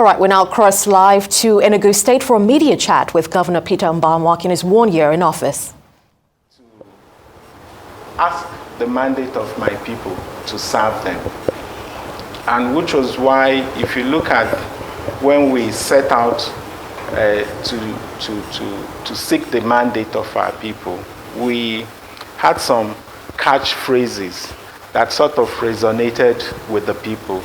All right, we now cross live to Enugu State for a media chat with Governor Peter Mbah marking his 1 year in office. To ask the mandate of my people to serve them. And which was why, if you look at when we set out to seek the mandate of our people, we had some catchphrases that sort of resonated with the people.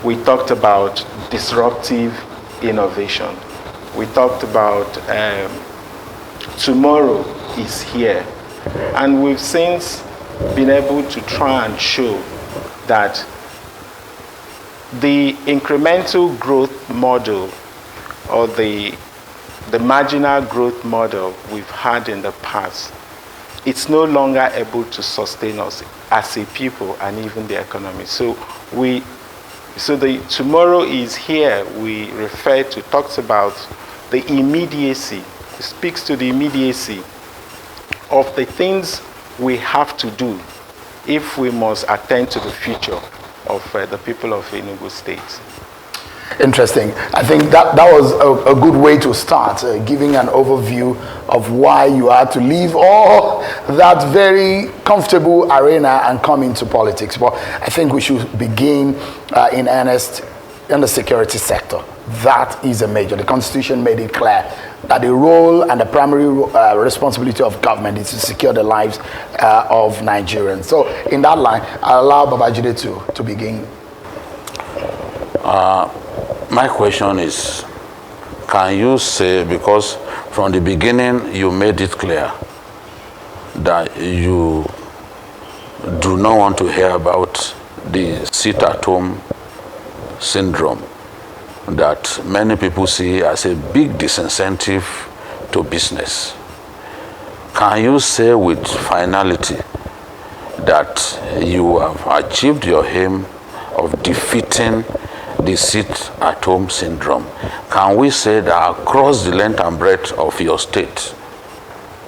We talked about disruptive innovation. We talked about tomorrow is here. And we've since been able to try and show that the incremental growth model or the marginal growth model we've had in the past, it's no longer able to sustain us as a people and even the economy. So the tomorrow is here we refer to talks about the immediacy. It speaks to the immediacy of the things we have to do if we must attend to the future of the people of Enugu State. Interesting. I think that was a good way to start, giving an overview of why you had to leave all that very comfortable arena and come into politics. But I think we should begin in earnest in the security sector. That is a major. The Constitution made it clear that the role and the primary responsibility of government is to secure the lives of Nigerians. So in that line, I'll allow Babajide to begin. My question is, can you say, because from the beginning you made it clear that you do not want to hear about the sit-at-home syndrome that many people see as a big disincentive to business. Can you say with finality that you have achieved your aim of defeating the sit-at-home syndrome? Can we say that across the length and breadth of your state,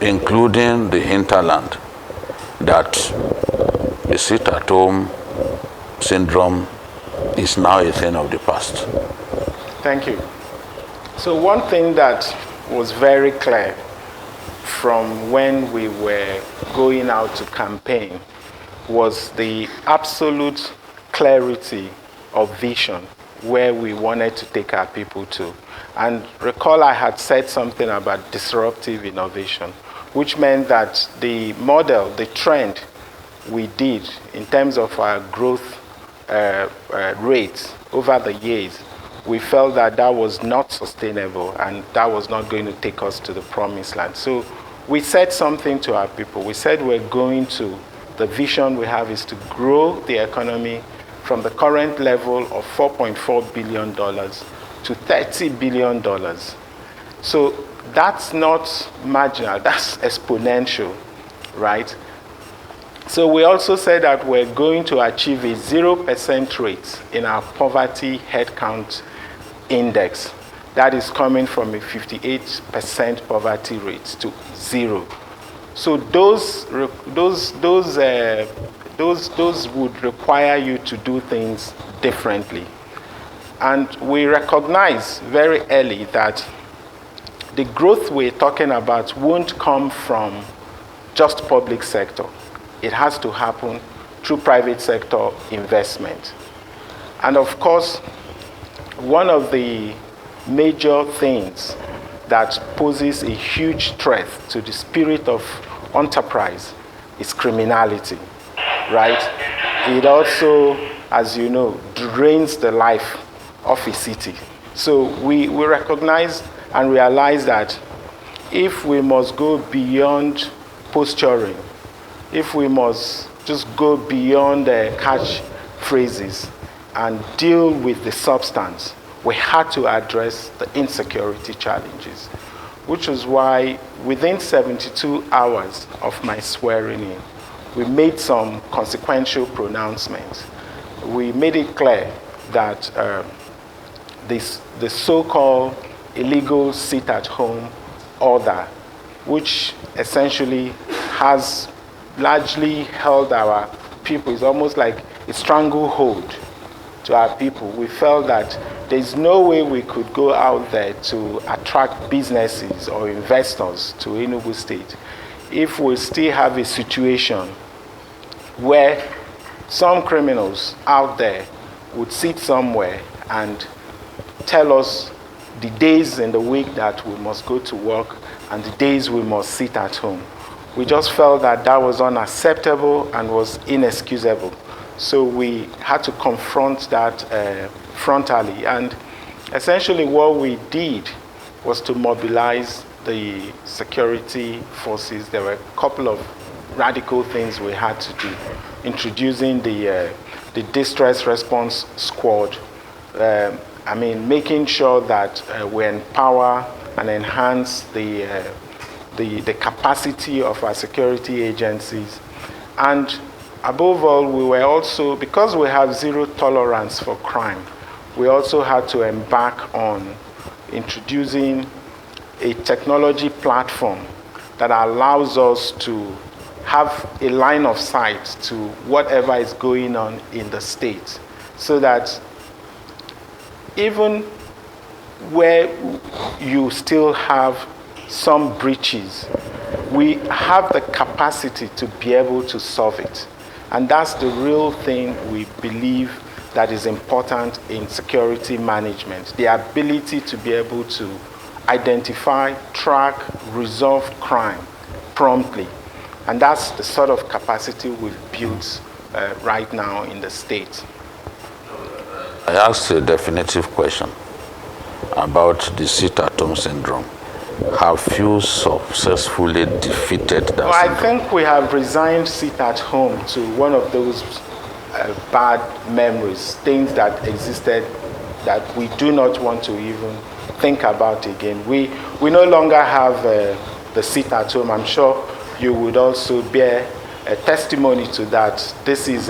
including the hinterland, that the sit-at-home syndrome is now a thing of the past? Thank you. So one thing that was very clear from when we were going out to campaign was the absolute clarity of vision where we wanted to take our people to. And recall I had said something about disruptive innovation, which meant that the model, the trend we did in terms of our growth rates over the years, we felt that that was not sustainable and that was not going to take us to the promised land. So we said something to our people. We said the vision we have is to grow the economy from the current level of $4.4 billion to $30 billion. So that's not marginal, that's exponential, right? So we also said that we're going to achieve a 0% rate in our poverty headcount index. That is coming from a 58% poverty rate to 0. So those would require you to do things differently. And we recognize very early that the growth we're talking about won't come from just public sector. It has to happen through private sector investment. And of course, one of the major things that poses a huge threat to the spirit of enterprise is criminality, right? It also, as you know, drains the life of a city. So we recognize and realize that if we must go beyond posturing, if we must just go beyond the catch phrases and deal with the substance, we had to address the insecurity challenges, which is why within 72 hours of my swearing in, we made some consequential pronouncements. We made it clear that the so-called illegal sit-at-home order, which essentially has largely held our people, is almost like a stranglehold to our people. We felt that there's no way we could go out there to attract businesses or investors to Enugu State if we still have a situation where some criminals out there would sit somewhere and tell us the days in the week that we must go to work and the days we must sit at home. We just felt that that was unacceptable and was inexcusable. So we had to confront that frontally. And essentially what we did was to mobilize the security forces. There were a couple of radical things we had to do. Introducing the distress response squad. Making sure that we empower and enhance the capacity of our security agencies. And above all, we were also, because we have zero tolerance for crime, we also had to embark on introducing a technology platform that allows us to have a line of sight to whatever is going on in the state, so that even where you still have some breaches, we have the capacity to be able to solve it. And that's the real thing we believe that is important in security management, the ability to be able to identify, track, resolve crime promptly. And that's the sort of capacity we've built right now in the state. I asked a definitive question about the sit-at-home syndrome. Have you successfully defeated that I syndrome? think we have resigned sit-at-home to one of those bad memories, things that existed that we do not want to even think about again. We no longer have the sit-at-home. I'm sure you would also bear a testimony to that. This is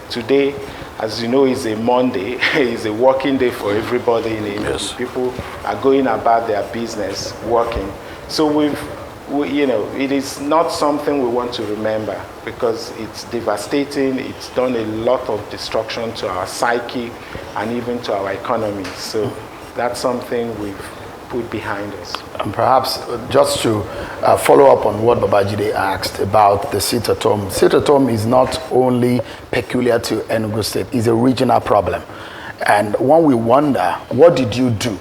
today, as you know, is a Monday. It's a working day for everybody in Enugu. Yes. People are going about their business, working. So it is not something we want to remember because it's devastating. It's done a lot of destruction to our psyche and even to our economy. So that's something we've put behind us. And perhaps just to follow up on what Babajide asked about the sit-at-home. Sit-at-home is not only peculiar to Enugu State, it's a regional problem. And when we wonder, what did you do?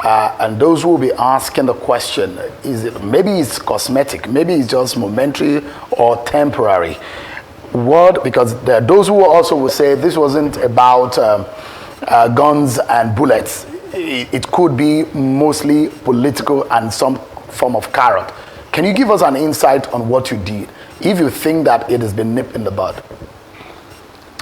And those who will be asking the question, maybe it's cosmetic, maybe it's just momentary or temporary. Because there are those who also will say this wasn't about guns and bullets. It could be mostly political and some form of carrot. Can you give us an insight on what you did, if you think that it has been nipped in the bud?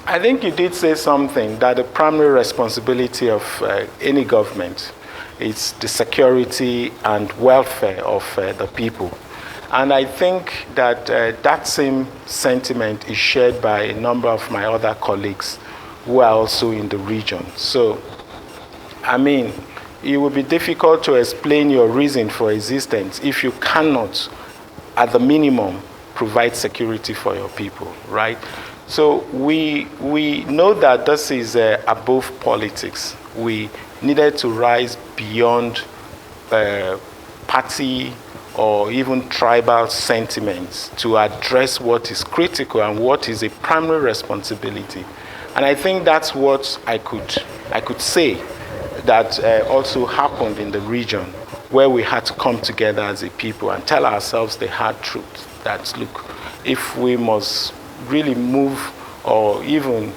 I think you did say something, that the primary responsibility of any government is the security and welfare of the people. And I think that that same sentiment is shared by a number of my other colleagues who are also in the region. So, it would be difficult to explain your reason for existence if you cannot, at the minimum, provide security for your people, right? So we know that this is above politics. We needed to rise beyond party or even tribal sentiments to address what is critical and what is a primary responsibility. And I think that's what I could say that also happened in the region, where we had to come together as a people and tell ourselves the hard truth, that look, if we must really move or even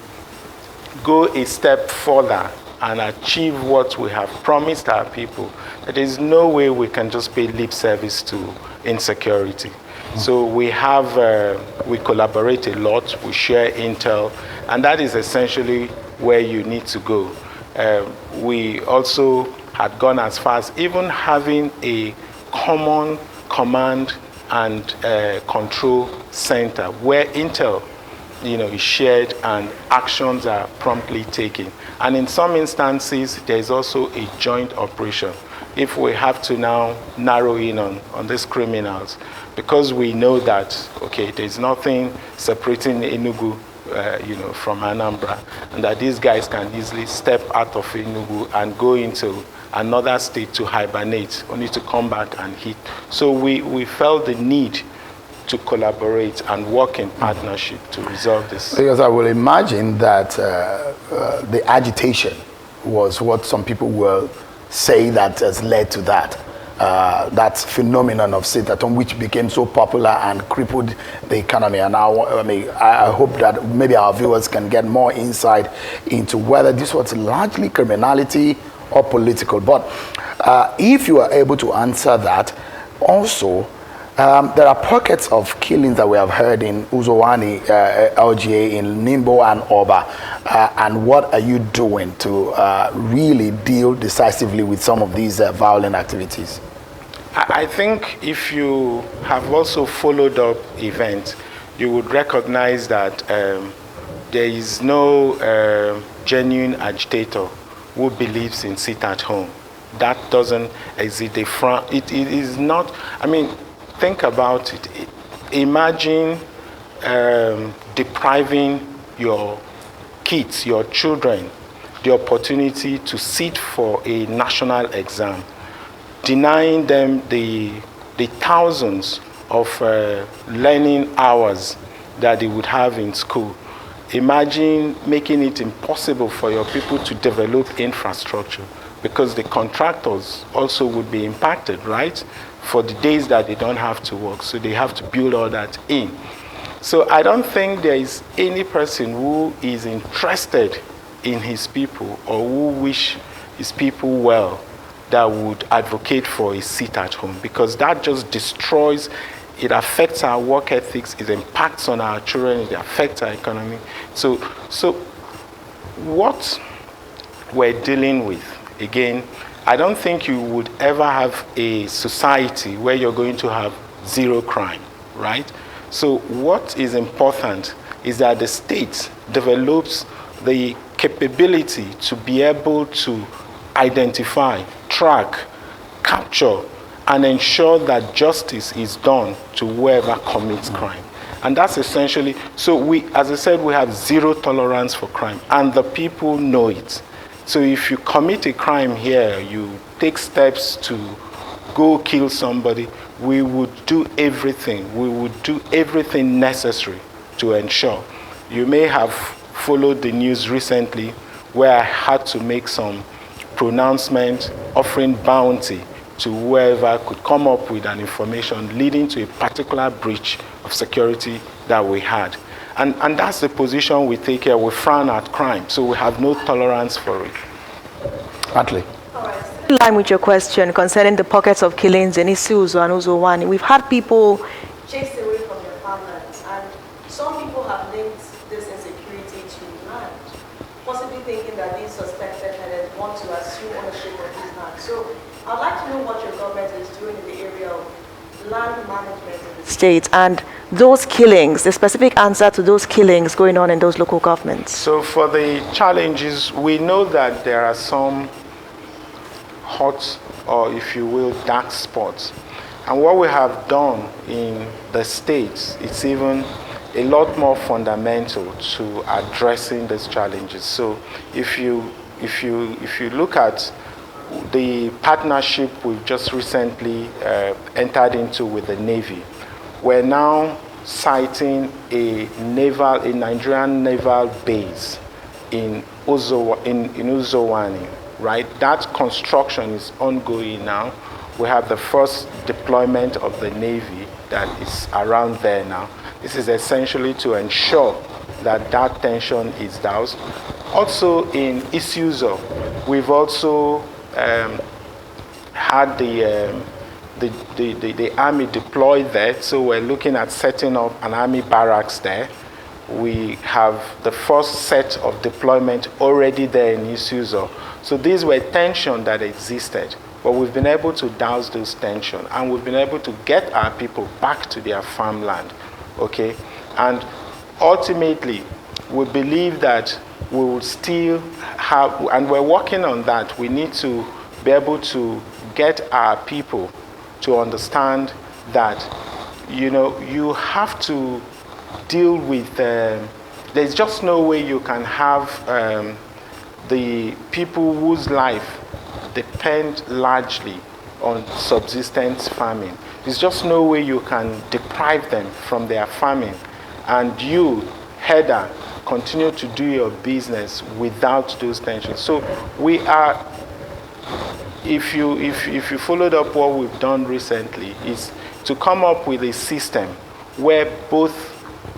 go a step further and achieve what we have promised our people, there is no way we can just pay lip service to insecurity. So we collaborate a lot, we share intel, and that is essentially where you need to go. We also had gone as far as even having a common command and control center where intel is shared and actions are promptly taken. And in some instances, there is also a joint operation. If we have to now narrow in on these criminals, because we know that, okay, there's nothing separating Enugu from Anambra, and that these guys can easily step out of Enugu and go into another state to hibernate, only to come back and hit. So we felt the need to collaborate and work in partnership to resolve this. Because I will imagine that the agitation was what some people will say that has led to that. That phenomenon of sit-at-home, which became so popular and crippled the economy. And I hope that maybe our viewers can get more insight into whether this was largely criminality or political. But if you are able to answer that, also, there are pockets of killings that we have heard in Uzowani, LGA, in Nimbo and Oba. And what are you doing to really deal decisively with some of these violent activities? I think if you have also followed up events, you would recognize that there is no genuine agitator who believes in sit-at-home. That doesn't exist. It is not, think about it. Imagine depriving your kids, your children, the opportunity to sit for a national exam, denying them the thousands of learning hours that they would have in school. Imagine making it impossible for your people to develop infrastructure, because the contractors also would be impacted, right? For the days that they don't have to work, so they have to build all that in. So I don't think there is any person who is interested in his people or who wish his people well that would advocate for a sit-at-home, because that just destroys, it affects our work ethics, it impacts on our children, it affects our economy. So what we're dealing with, again, I don't think you would ever have a society where you're going to have zero crime, right? So what is important is that the state develops the capability to be able to identify, track, capture, and ensure that justice is done to whoever commits crime. And that's essentially, so we, as I said, we have zero tolerance for crime, and the people know it. So if you commit a crime here, you take steps to go kill somebody, we would do everything necessary to ensure. You may have followed the news recently where I had to make some pronouncement offering bounty to whoever could come up with an information leading to a particular breach of security that we had. And that's the position we take here. We frown at crime, so we have no tolerance for it. Atlee. All right. In line with your question concerning the pockets of killings in Isuzu and Uzowani, we've had people chased away from their farmlands, and some people have linked this insecurity to land, possibly thinking that these suspected headed want to assume ownership of these lands. So I'd like to know what your government is doing in the area of land management in the state and those killings, the specific answer to those killings going on in those local governments. So for the challenges, we know that there are some hot, or if you will, dark spots. And what we have done in the states, it's even a lot more fundamental to addressing these challenges. So if you look at the partnership we've just recently entered into with the Navy, we're now siting a Nigerian naval base in Uzowani, right? That construction is ongoing now. We have the first deployment of the Navy that is around there now. This is essentially to ensure that that tension is doused. Also in Isuzu, we've also had the army deployed there, so we're looking at setting up an army barracks there. We have the first set of deployment already there in Isuzu. So these were tensions that existed, but we've been able to douse those tensions, and we've been able to get our people back to their farmland, okay? And ultimately, we believe that we will still have, and we're working on that, we need to be able to get our people to understand that, you know, you have to deal with there's just no way you can have the people whose life depend largely on subsistence farming. There's just no way you can deprive them from their farming and you, header, continue to do your business without those tensions. So we are, if you followed up what we've done recently, is to come up with a system where both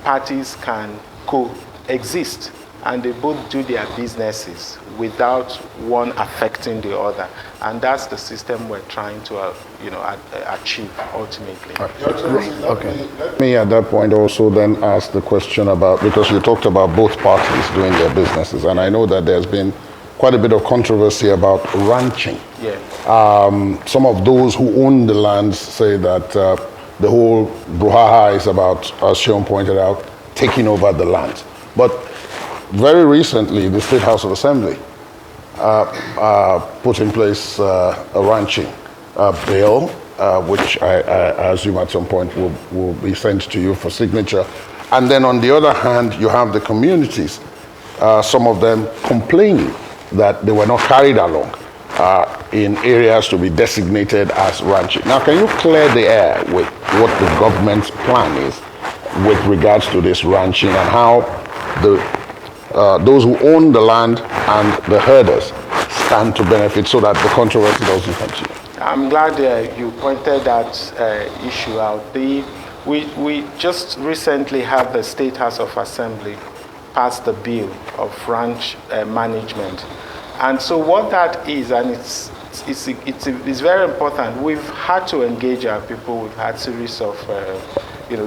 parties can coexist and they both do their businesses without one affecting the other. And that's the system we're trying to achieve ultimately. Okay. Let me at that point also then ask the question about, because you talked about both parties doing their businesses, and I know that there's been quite a bit of controversy about ranching. Yeah. Some of those who own the lands say that the whole brouhaha is about, as Sean pointed out, taking over the land. But very recently, the State House of Assembly put in place a ranching bill, which I assume at some point will be sent to you for signature. And then on the other hand, you have the communities, some of them complaining that they were not carried along in areas to be designated as ranching. Now, can you clear the air with what the government's plan is with regards to this ranching and how those who own the land and the herders stand to benefit so that the controversy doesn't continue? I'm glad you pointed that issue out. We just recently had the State House of Assembly pass the bill of ranch management. And so what that is, and it's very important, we've had to engage our people. We've had a series of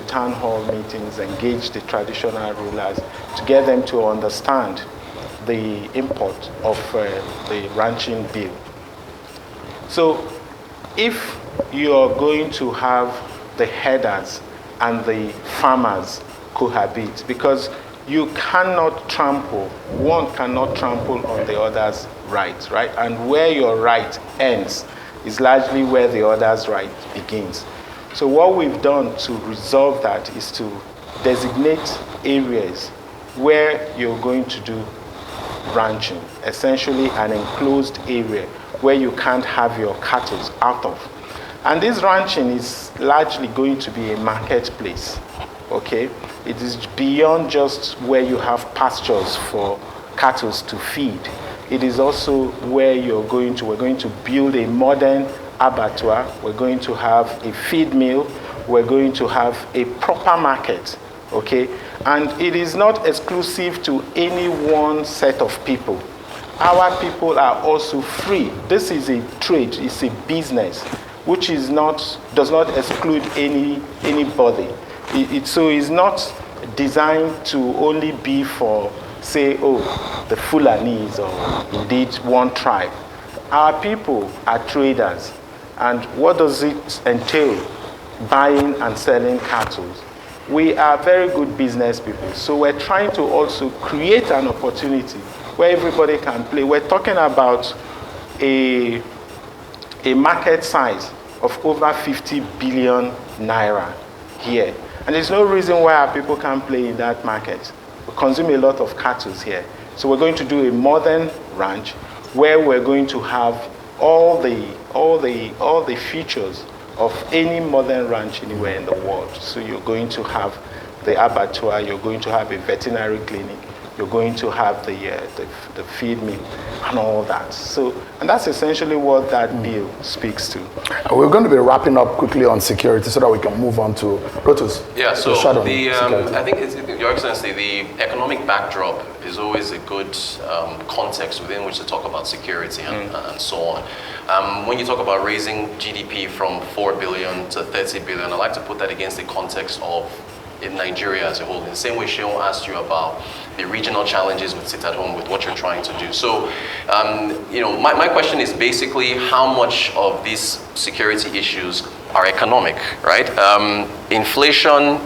town hall meetings, engage the traditional rulers to get them to understand the import of the ranching bill. So if you're going to have the herders and the farmers cohabit, because you cannot trample, one cannot trample on the other's rights, right? And where your right ends is largely where the other's right begins. So what we've done to resolve that is to designate areas where you're going to do ranching, essentially an enclosed area where you can't have your cattle out of. And this ranching is largely going to be a marketplace, okay? It is beyond just where you have pastures for cattle to feed. It is also where we're going to build a modern abattoir, we're going to have a feed mill, we're going to have a proper market, okay? And it is not exclusive to any one set of people. Our people are also free. This is a trade, it's a business, which does not exclude anybody. So it's not designed to only be for, say, the Fulanis or indeed one tribe. Our people are traders. And what does it entail? Buying and selling cattle. We are very good business people. So we're trying to also create an opportunity where everybody can play. We're talking about a market size of over 50 billion naira here. And there's no reason why our people can't play in that market. We consume a lot of cattle here. So we're going to do a modern ranch where we're going to have all the features of any modern ranch anywhere in the world. So you're going to have the abattoir, you're going to have a veterinary clinic, you're going to have the feed mill and all that. So, and that's essentially what that bill speaks to. We're going to be wrapping up quickly on security so that we can move on to Rotus. Yeah, so I think, Your Excellency, the economic backdrop is always a good context within which to talk about security and so on. When you talk about raising GDP from 4 billion to 30 billion, I'd like to put that against the context of in Nigeria as a whole. In the same way Sheon asked you about the regional challenges with sit at home, with what you're trying to do. So, my question is basically how much of these security issues are economic, right? inflation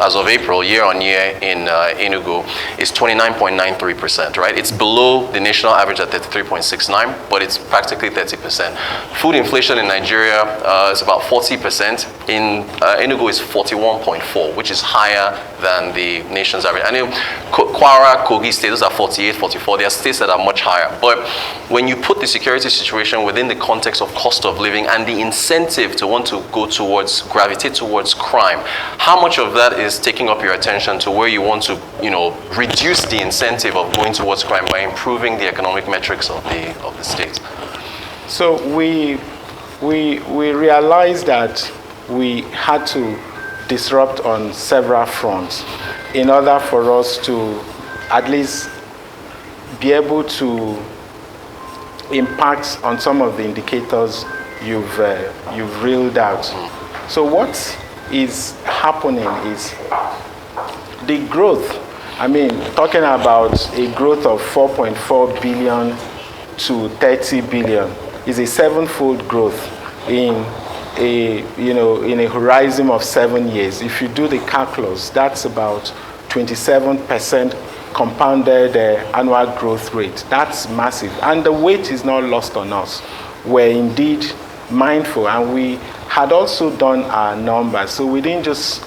as of April, year on year in Enugu is 29.93%, right? It's below the national average at 33.69, but it's practically 30%. Food inflation in Nigeria is about 40%. In Enugu is 41.4, which is higher than the nation's average. I know Kwara, Kogi State, those are 48, 44. There are states that are much higher. But when you put the security situation within the context of cost of living and the incentive to want to gravitate towards crime, how much of that is taking up your attention to where you want to, reduce the incentive of going towards crime by improving the economic metrics of the state? So we realized that we had to disrupt on several fronts in order for us to at least be able to impact on some of the indicators you've reeled out. So what is happening is the growth. I mean, talking about a growth of 4.4 billion to 30 billion is a sevenfold growth in a horizon of 7 years. If you do the calculus, that's about 27% compounded annual growth rate. That's massive. And the weight is not lost on us. We're indeed mindful, and we had also done our numbers. So we didn't just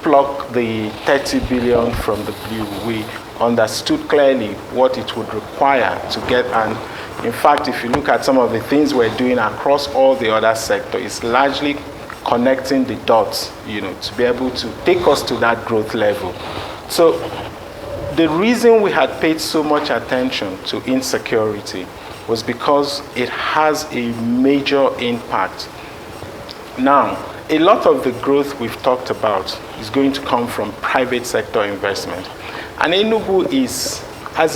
pluck the 30 billion from the blue. We understood clearly what it would require to get, and in fact, if you look at some of the things we're doing across all the other sectors, it's largely connecting the dots, to be able to take us to that growth level. So the reason we had paid so much attention to insecurity was because it has a major impact. Now, a lot of the growth we've talked about is going to come from private sector investment. And Enugu has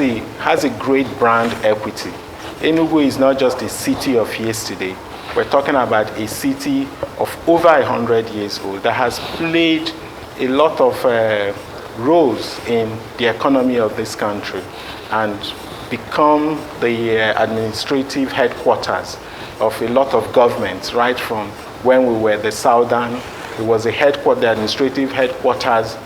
a great brand equity. Enugu is not just a city of yesterday. We're talking about a city of over 100 years old that has played a lot of roles in the economy of this country and become the administrative headquarters of a lot of governments, right from when we were the southern. It was the administrative headquarters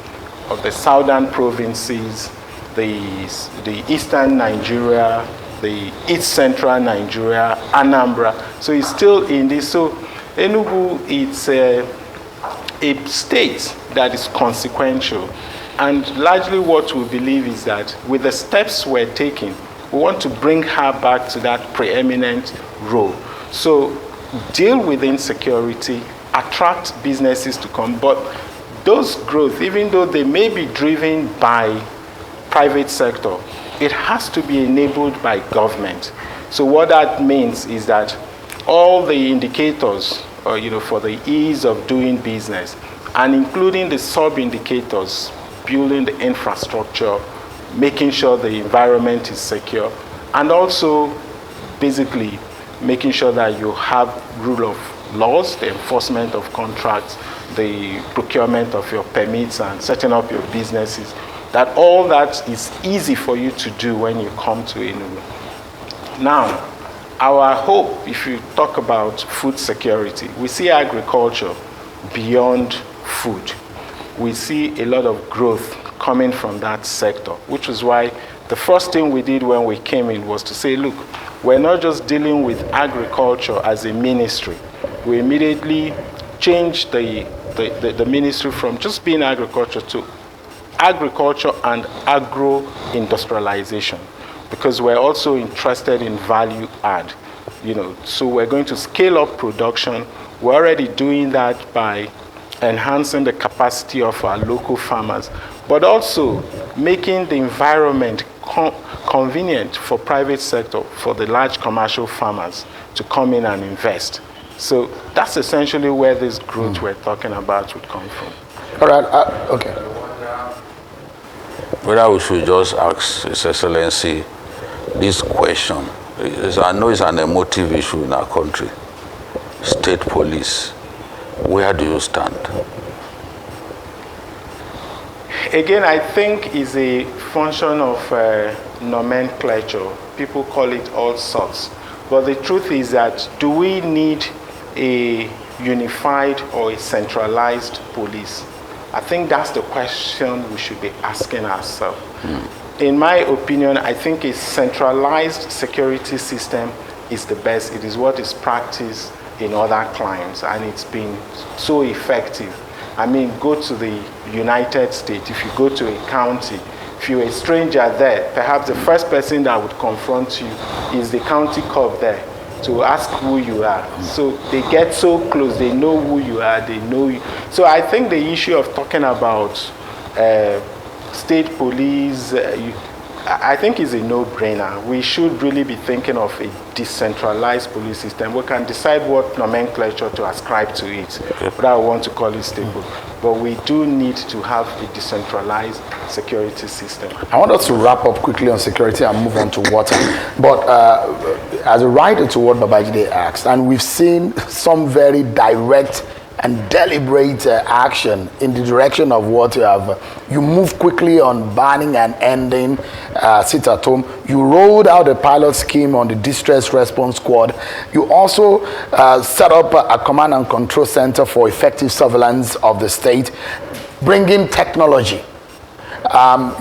of the southern provinces, the eastern Nigeria, the east central Nigeria, Anambra. So it's still in this. So Enugu, it's a state that is consequential. And largely what we believe is that with the steps we're taking, we want to bring her back to that preeminent role. So deal with insecurity, attract businesses to come, but those growth, even though they may be driven by private sector, it has to be enabled by government. So what that means is that all the indicators, for the ease of doing business, and including the sub-indicators, building the infrastructure, making sure the environment is secure, and also basically making sure that you have rule of laws, the enforcement of contracts, the procurement of your permits and setting up your businesses, that all that is easy for you to do when you come to Enugu. Now, our hope, if you talk about food security, we see agriculture beyond food. We see a lot of growth coming from that sector, which is why the first thing we did when we came in was to say, look, we're not just dealing with agriculture as a ministry. We immediately changed the ministry from just being agriculture to agriculture and agro-industrialization, because we're also interested in value add. So we're going to scale up production. We're already doing that by enhancing the capacity of our local farmers, but also making the environment convenient for private sector, for the large commercial farmers to come in and invest. So that's essentially where this growth we're talking about would come from. All right, okay. Whether we should just ask His Excellency this question. I know it's an emotive issue in our country. State police, where do you stand? Again, I think is a function of nomenclature. People call it all sorts. But the truth is that, do we need a unified or a centralized police? I think that's the question we should be asking ourselves. In my opinion, I think a centralized security system is the best. It is what is practiced in other climes, and it's been so effective. I mean, go to the United States. If you go to a county, if you're a stranger there, perhaps the first person that would confront you is the county cop there to ask who you are. So they get so close, they know who you are, they know you. So I think the issue of talking about state police, I think is a no-brainer. We should really be thinking of a decentralized police system. We can decide what nomenclature to ascribe to it, whether I want to call it state police. But we do need to have a decentralized security system. I want us to wrap up quickly on security and move on to water. But as a writer to what Babajide asked, and we've seen some very direct and deliberate action in the direction of what you have. You move quickly on banning and ending sit at home. You rolled out a pilot scheme on the distress response squad. You also set up a command and control center for effective surveillance of the state, bringing technology.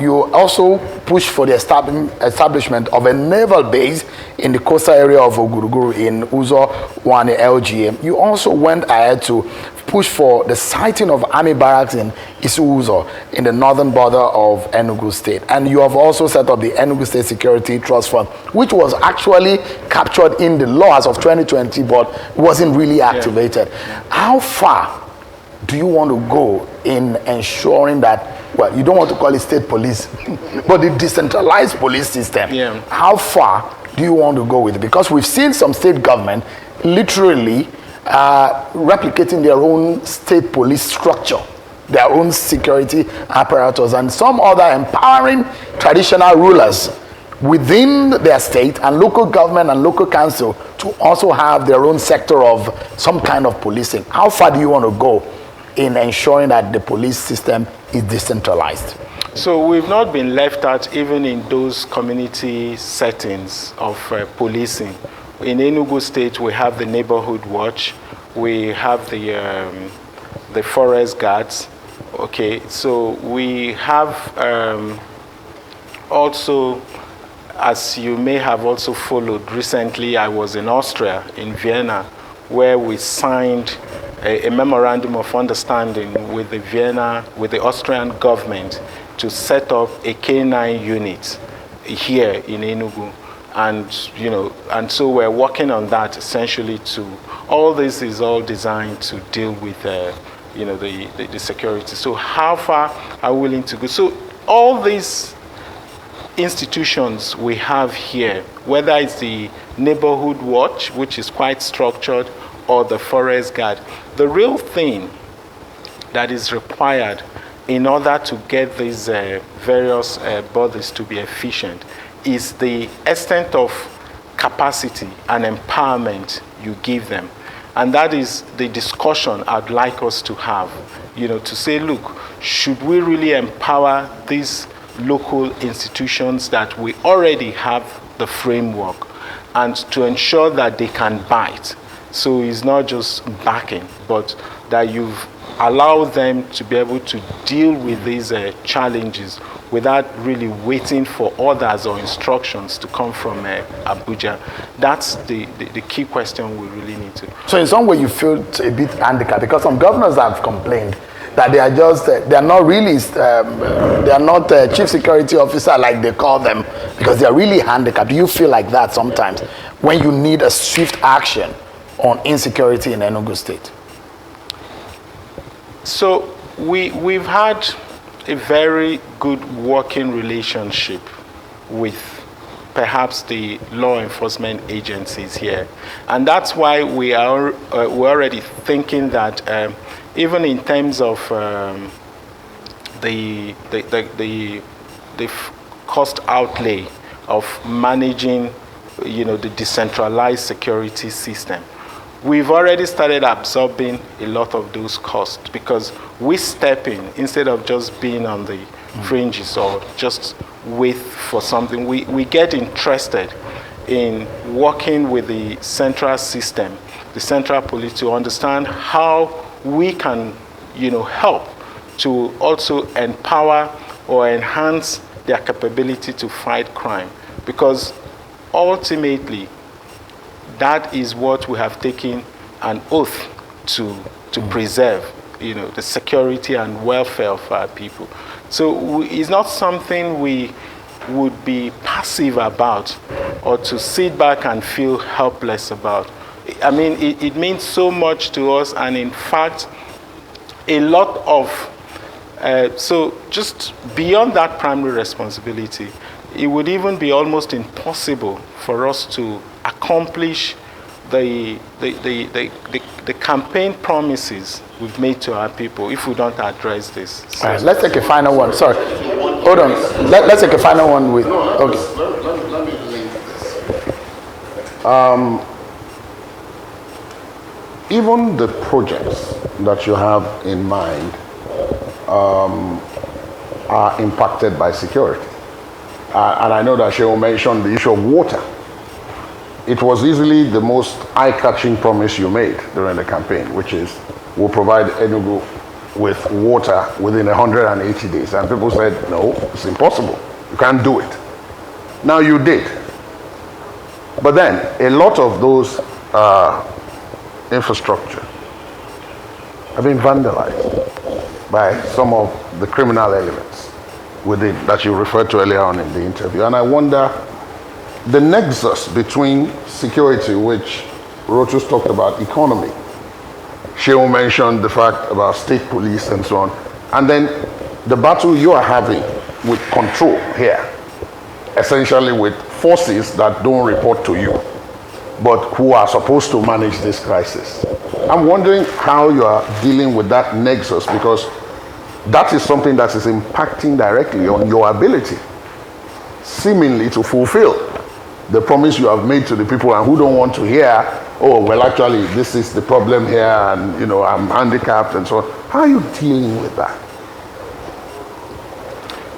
You also push for the establishment of a naval base in the coastal area of Oguruguru in Uzo Wane LGA. You also went ahead to push for the siting of army barracks in Isuuzo in the northern border of Enugu State. And you have also set up the Enugu State Security Trust Fund, which was actually captured in the law as of 2020, but wasn't really activated. How far do you want to go in ensuring that, well, you don't want to call it state police, but the decentralized police system? How far do you want to go with it? Because we've seen some state government literally replicating their own state police structure, their own security apparatus, and some other empowering traditional rulers within their state and local government and local council to also have their own sector of some kind of policing. How far do you want to go in ensuring that the police system is decentralized? So we've not been left out even in those community settings of policing. In Enugu State, we have the neighborhood watch, we have the forest guards. Okay, so we have also, as you may have also followed recently, I was in Austria, in Vienna, where we signed a memorandum of understanding with the Austrian government to set up a K9 unit here in Enugu. And, and so we're working on that essentially all this is all designed to deal with, the security. So how far are we willing to go? So all these institutions we have here, whether it's the neighborhood watch, which is quite structured, or the forest guard, the real thing that is required in order to get these various bodies to be efficient is the extent of capacity and empowerment you give them. And that is the discussion I'd like us to have, to say, look, should we really empower these local institutions that we already have the framework, and to ensure that they can bite? So it's not just backing, but that you've allowed them to be able to deal with these challenges without really waiting for orders or instructions to come from Abuja. That's the key question we really need to. So in some way you feel a bit handicapped, because some governors have complained that they are just, they are not really, they are not chief security officer like they call them, because they are really handicapped. Do you feel like that sometimes when you need a swift action on insecurity in Enugu State? So we've had a very good working relationship with perhaps the law enforcement agencies here. And that's why we're already thinking that even in terms of the cost outlay of managing, the decentralized security system, we've already started absorbing a lot of those costs, because we step in instead of just being on the fringes or just wait for something. We get interested in working with the central system the Central Police to understand how we can, help to also empower or enhance their capability to fight crime. Because ultimately, that is what we have taken an oath to preserve, the security and welfare of our people. So it's not something we would be passive about or to sit back and feel helpless about. I mean, it means so much to us, and in fact, a lot of, so just beyond that primary responsibility, it would even be almost impossible for us to accomplish the campaign promises we've made to our people if we don't address this. All right, let's take a final one. Sorry. Hold on. Let's take a final one with. Okay. Let me link this. Even the projects that you have in mind are impacted by security. And I know that Shehu mentioned the issue of water. It was easily the most eye-catching promise you made during the campaign, which is, we'll provide Enugu with water within 180 days. And people said, no, it's impossible. You can't do it. Now you did. But then, a lot of those infrastructure have been vandalized by some of the criminal elements within that you referred to earlier on in the interview. And I wonder, the nexus between security, which Rotus talked about, economy, Shehu mentioned the fact about state police and so on, and then the battle you are having with control here, essentially with forces that don't report to you, but who are supposed to manage this crisis. I'm wondering how you are dealing with that nexus, because that is something that is impacting directly on your ability, seemingly, to fulfill the promise you have made to the people, and who don't want to hear, oh, well, actually, this is the problem here, and, I'm handicapped, and so on. How are you dealing with that?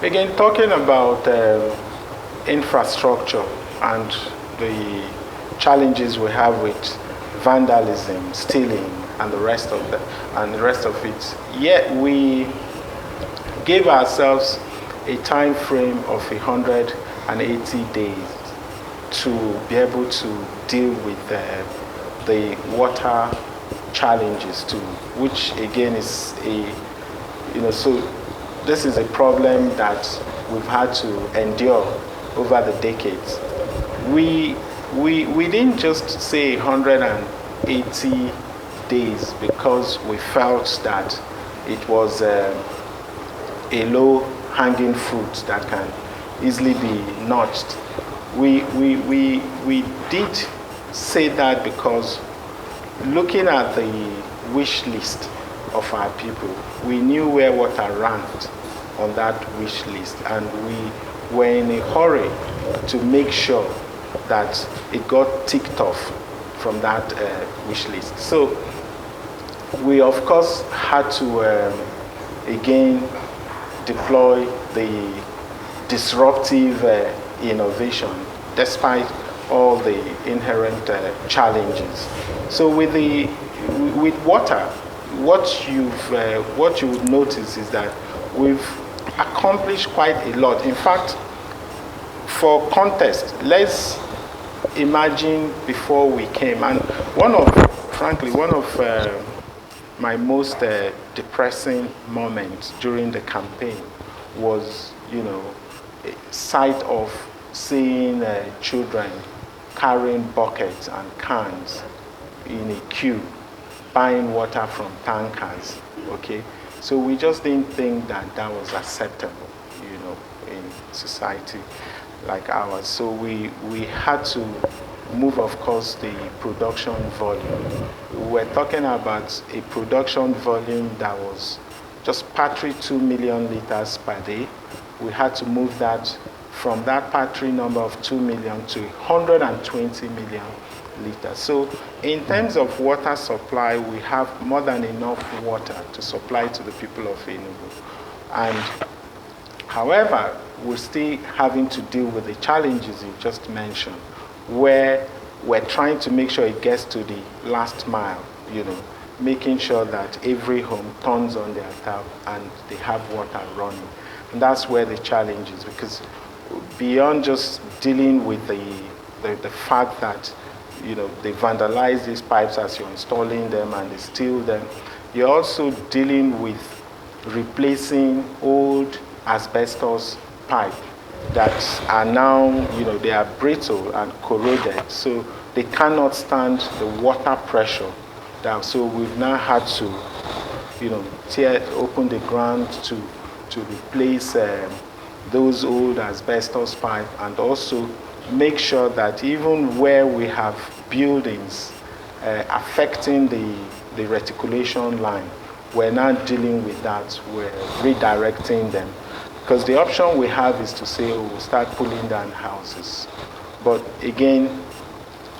Again, talking about infrastructure and the challenges we have with vandalism, stealing, and the rest of it. Yet we gave ourselves a time frame of 180 days to be able to deal with the water challenges too, which again is so this is a problem that we've had to endure over the decades. We didn't just say 180 days because we felt that it was a low-hanging fruit that can easily be notched. We did say that because looking at the wish list of our people, we knew where water ranked on that wish list, and we were in a hurry to make sure that it got ticked off from that wish list. So we of course had to again deploy the disruptive innovation despite all the inherent challenges. So with water, what you would notice is that we've accomplished quite a lot. In fact, for context, let's imagine before we came, and one of my most depressing moments during the campaign was, sight of seeing children carrying buckets and cans in a queue, buying water from tankers, okay? So we just didn't think that that was acceptable, in society like ours. So we had to move, of course, the production volume. We were talking about a production volume that was just paltry 2 million liters per day. We had to move that from that paltry number of 2 million to 120 million liters. So in terms of water supply, we have more than enough water to supply to the people of Enugu. And however, we're still having to deal with the challenges you just mentioned, where we're trying to make sure it gets to the last mile, making sure that every home turns on their tap and they have water running. And that's where the challenge is, because beyond just dealing with the fact that they vandalize these pipes as you're installing them and they steal them, you're also dealing with replacing old asbestos pipe that are now, they are brittle and corroded, so they cannot stand the water pressure. So we've now had to, open the ground to replace those old asbestos pipe, and also make sure that even where we have buildings affecting the reticulation line, we're not dealing with that, we're redirecting them. Because the option we have is to say, we'll start pulling down houses. But again,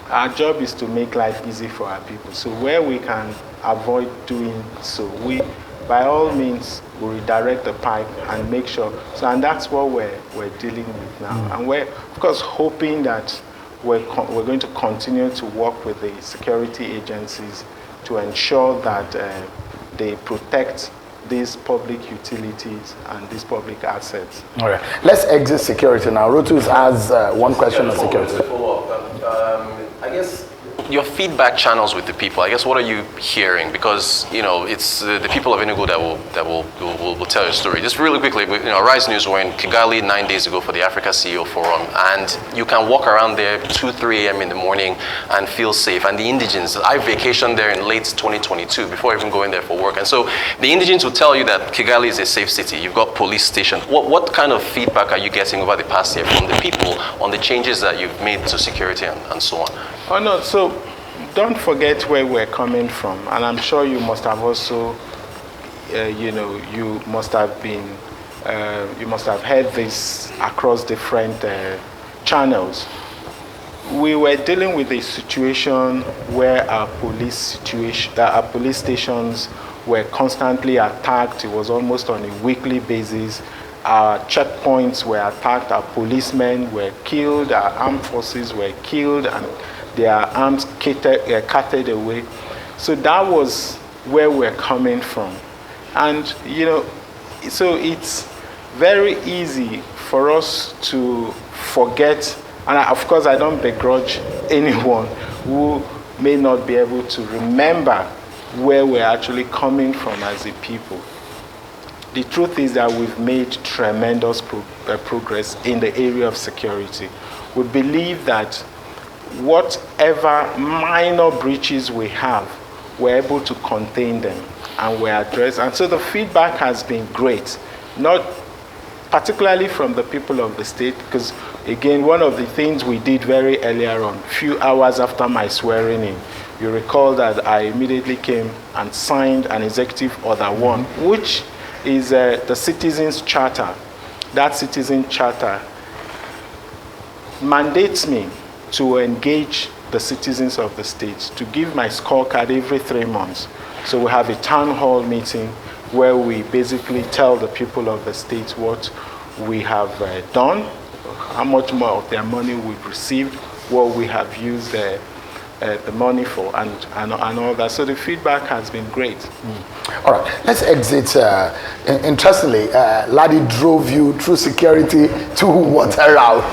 our job is to make life easy for our people. So where we can avoid doing so, we, by all means, will redirect the pipe and make sure. So, and that's what we're dealing with now. And we're, of course, hoping that we're going to continue to work with the security agencies to ensure that they protect these public utilities and these public assets. All right. Let's exit security now. Rotus has one question on security. I guess your feedback channels with the people. I guess what are you hearing? Because it's the people of Enugu that will tell your story. Just really quickly, Rise News were in Kigali 9 days ago for the Africa CEO Forum, and you can walk around there 2-3 a.m. in the morning and feel safe. And the indigents, I vacationed there in late 2022 before even going there for work, and so the indigents will tell you that Kigali is a safe city. You've got police station. What kind of feedback are you getting over the past year from the people on the changes that you've made to security and so on? Oh no, so don't forget where we're coming from, and I'm sure you must have also, you must have heard this across different channels. We were dealing with a situation where our police stations were constantly attacked. It was almost on a weekly basis. Our checkpoints were attacked. Our policemen were killed. Our armed forces were killed, and their arms carted away. So that was where we're coming from. And, so it's very easy for us to forget, and of course I don't begrudge anyone who may not be able to remember where we're actually coming from as a people. The truth is that we've made tremendous progress in the area of security. We believe that whatever minor breaches we have, we're able to contain them and we address. And so the feedback has been great, not particularly from the people of the state, because again, one of the things we did very earlier on, few hours after my swearing in, you recall that I immediately came and signed an executive order 1, which is the Citizens Charter. That Citizen Charter mandates me to engage the citizens of the state, to give my scorecard every 3 months. So we have a town hall meeting where we basically tell the people of the state what we have done, how much more of their money we've received, what we have used the money for, and all that. So the feedback has been great. All right, let's exit. Interestingly, Ladi drove you through security to water route.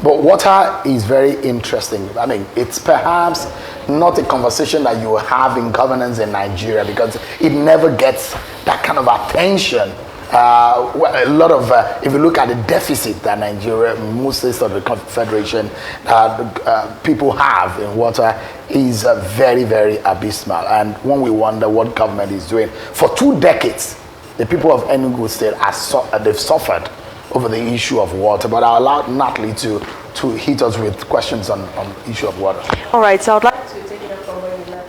But water is very interesting. I mean, it's perhaps not a conversation that you have in governance in Nigeria, because it never gets that kind of attention. A lot of, if you look at the deficit that Nigeria, most states of the Confederation, people have in water is very, very abysmal. And when we wonder what government is doing, for 2 decades, the people of Enugu State they've suffered over the issue of water. But I'll allow Natalie to hit us with questions on the issue of water. All right, so I'd like to take it up from where you left.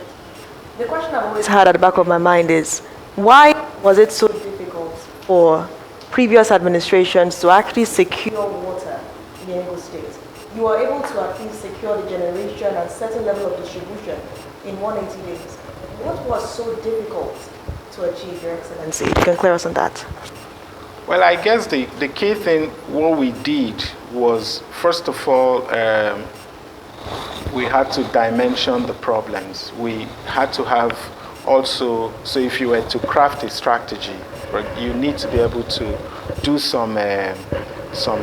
The question I've always had at the back of my mind is, why was it so difficult for previous administrations to actually secure water in Enugu State? You were able to at least secure the generation and certain level of distribution in 180 days. What was so difficult to achieve, Your Excellency? You can clear us on that. Well, I guess the key thing, what we did was, first of all, we had to dimension the problems. We had to have also, so if you were to craft a strategy, you need to be able to do some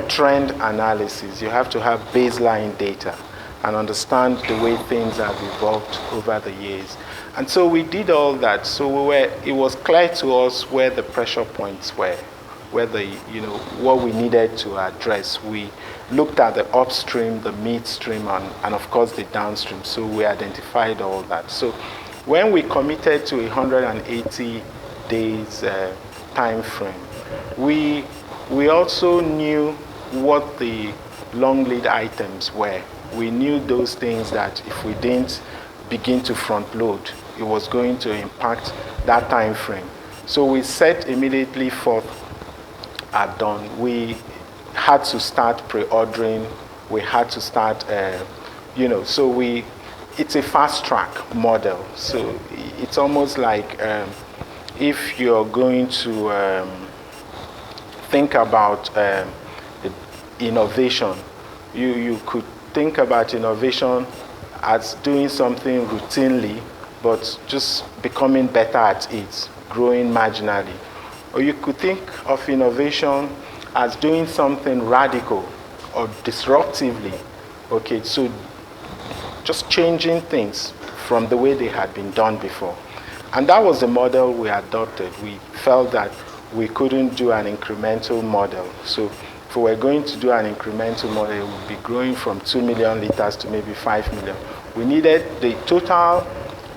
trend analysis. You have to have baseline data and understand the way things have evolved over the years. And so we did all that. So it was clear to us where the pressure points were, where what we needed to address. We looked at the upstream, the midstream, and of course the downstream. So we identified all that. So when we committed to 180 days time frame, we also knew what the long lead items were. We knew those things that if we didn't begin to front load, it was going to impact that time frame. So we set immediately forth at dawn. We had to start pre-ordering. We had to start, so it's a fast track model. So it's almost like if you're going to think about innovation, you could think about innovation as doing something routinely, but just becoming better at it, growing marginally. Or you could think of innovation as doing something radical or disruptively. Okay, so just changing things from the way they had been done before. And that was the model we adopted. We felt that we couldn't do an incremental model. So if we were going to do an incremental model, it would be growing from 2 million liters to maybe 5 million. We needed the total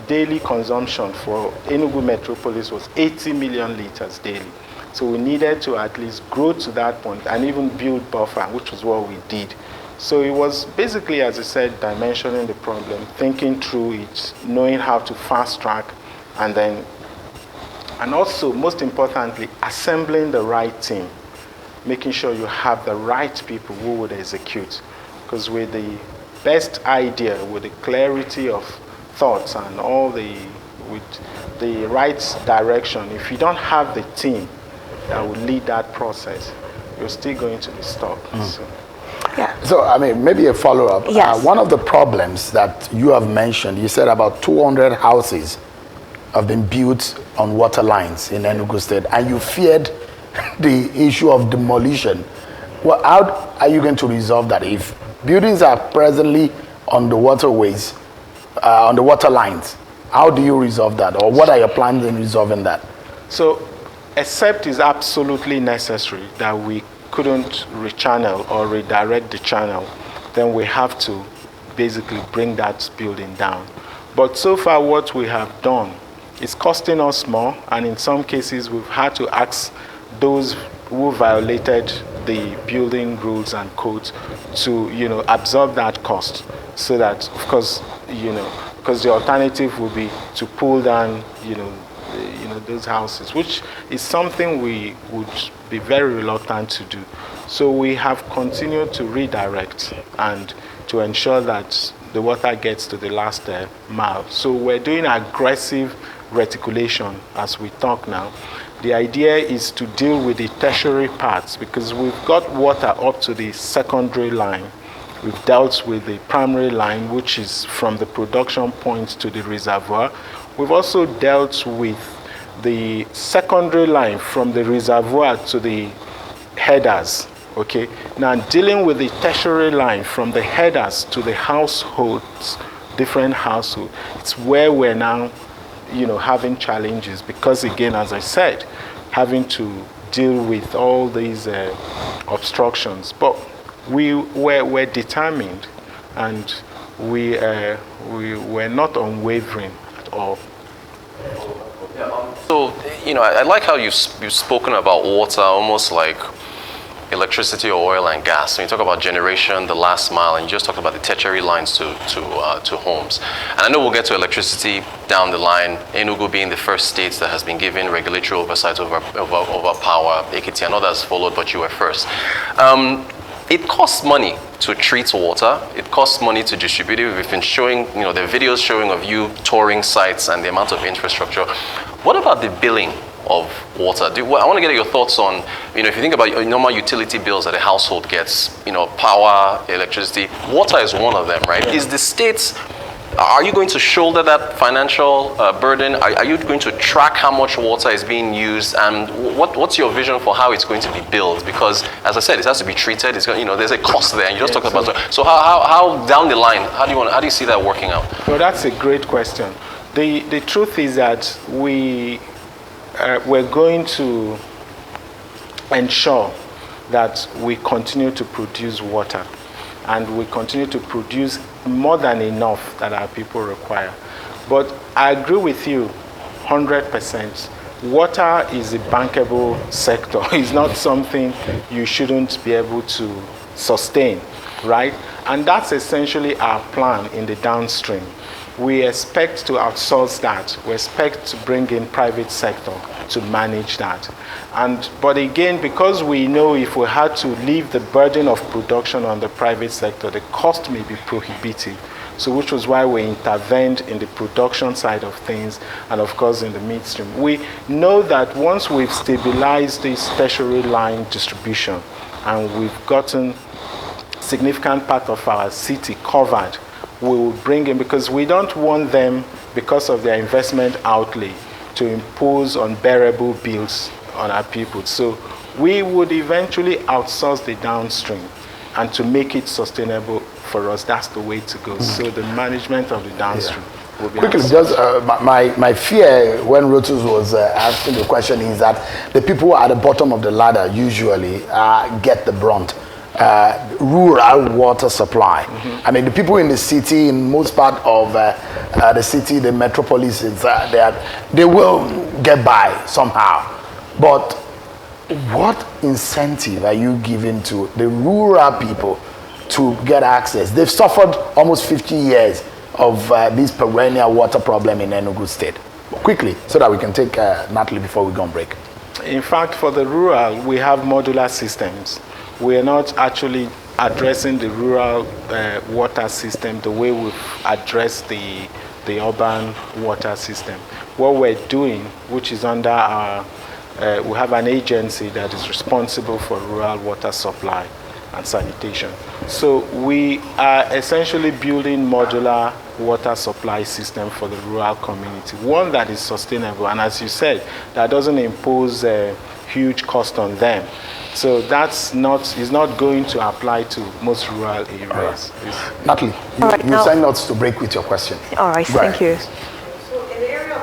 daily consumption for Enugu Metropolis was 80 million liters daily. So we needed to at least grow to that point and even build buffer, which was what we did. So it was basically, as I said, dimensioning the problem, thinking through it, knowing how to fast track, and also, most importantly, assembling the right team, making sure you have the right people who would execute. Because with the best idea, with the clarity of thoughts and with the right direction, if you don't have the team that will lead that process, you're still going to be stuck. So. Yeah. So, I mean, maybe a follow-up. Yes. One of the problems that you have mentioned, you said about 200 houses have been built on water lines in Enugu State, and you feared the issue of demolition. Well, how are you going to resolve that? If buildings are presently on the waterways, on the water lines, how do you resolve that? Or what are your plans in resolving that? So, except it's absolutely necessary that we couldn't rechannel or redirect the channel, then we have to basically bring that building down. But so far what we have done is costing us more, and in some cases we've had to ask those who violated the building rules and codes to absorb that cost, so that of course because the alternative would be to pull down those houses, which is something we would be very reluctant to do. So we have continued to redirect and to ensure that the water gets to the last mile. So we're doing aggressive reticulation as we talk now. The idea is to deal with the tertiary parts, because we've got water up to the secondary line. We've dealt with the primary line, which is from the production point to the reservoir. We've also dealt with the secondary line from the reservoir to the headers. Okay. Now dealing with the tertiary line from the headers to the households, different households, it's where we're now having challenges, because again, as I said, having to deal with all these obstructions. But we're determined, and we're not unwavering at all. So, I like how you've spoken about water almost like electricity or oil and gas. When you talk about generation, the last mile, and you just talked about the tertiary lines to homes. And I know we'll get to electricity down the line, Enugu being the first state that has been given regulatory oversight over power, Ekiti and others followed, but you were first. It costs money to treat water. It costs money to distribute it. We've been showing, the videos showing of you touring sites and the amount of infrastructure. What about the billing of water. I want to get your thoughts on, if you think about your normal utility bills that a household gets, power, electricity, water is one of them, right? Is the state, are you going to shoulder that financial burden? Are you going to track how much water is being used? And what's your vision for how it's going to be built? Because, as I said, it has to be treated. It's there's a cost there. And you just talked about so how down the line, how do you see that working out? Well, that's a great question. The truth is that we're going to ensure that we continue to produce water, and we continue to produce more than enough that our people require. But I agree with you 100%. Water is a bankable sector. It's not something you shouldn't be able to sustain, right? And that's essentially our plan in the downstream. We expect to outsource that. We expect to bring in private sector to manage that. But again, because we know if we had to leave the burden of production on the private sector, the cost may be prohibitive. So which was why we intervened in the production side of things, and of course in the midstream. We know that once we've stabilized this tertiary line distribution and we've gotten significant part of our city covered, we will bring in, because we don't want them, because of their investment outlay, to impose unbearable bills on our people. So we would eventually outsource the downstream, and to make it sustainable for us, that's the way to go. So the management of the downstream will be quickly, outsourced. just my fear when Rotus was asking the question is that the people at the bottom of the ladder usually get the brunt. Rural water supply. I mean, the people in the city, in most part of the city, the metropolises, they will get by somehow. But what incentive are you giving to the rural people to get access? They've suffered almost 50 years of this perennial water problem in Enugu State. Quickly, so that we can take Natalie before we go on break. In fact, for the rural, we have modular systems. We are not actually addressing the rural water system the way we've addressed the urban water system. What we're doing, which is under our, we have an agency that is responsible for rural water supply and sanitation. So we are essentially building modular water supply system for the rural community, one that is sustainable, and as you said, that doesn't impose a huge cost on them. So is not going to apply to most rural areas. Natalie, you signed us to break with your question. All right, thank you. So in the area of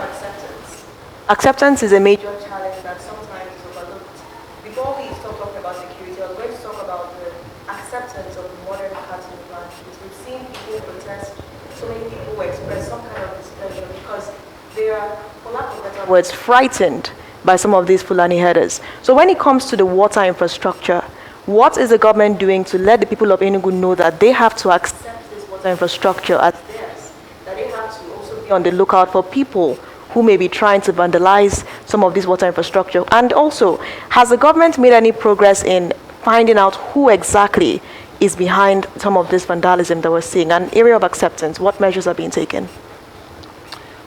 acceptance is a major challenge that sometimes is overlooked. Before we start talking about security, we're going to talk about the acceptance of the modern pattern plan, because we've seen people protest, so many people express some kind of displeasure because they are, for lack of better words, frightened by some of these Fulani headers. So when it comes to the water infrastructure, what is the government doing to let the people of Enugu know that they have to accept this water infrastructure as theirs, that they have to also be on the lookout for people who may be trying to vandalize some of this water infrastructure? And also, has the government made any progress in finding out who exactly is behind some of this vandalism that we're seeing? An area of acceptance, what measures are being taken?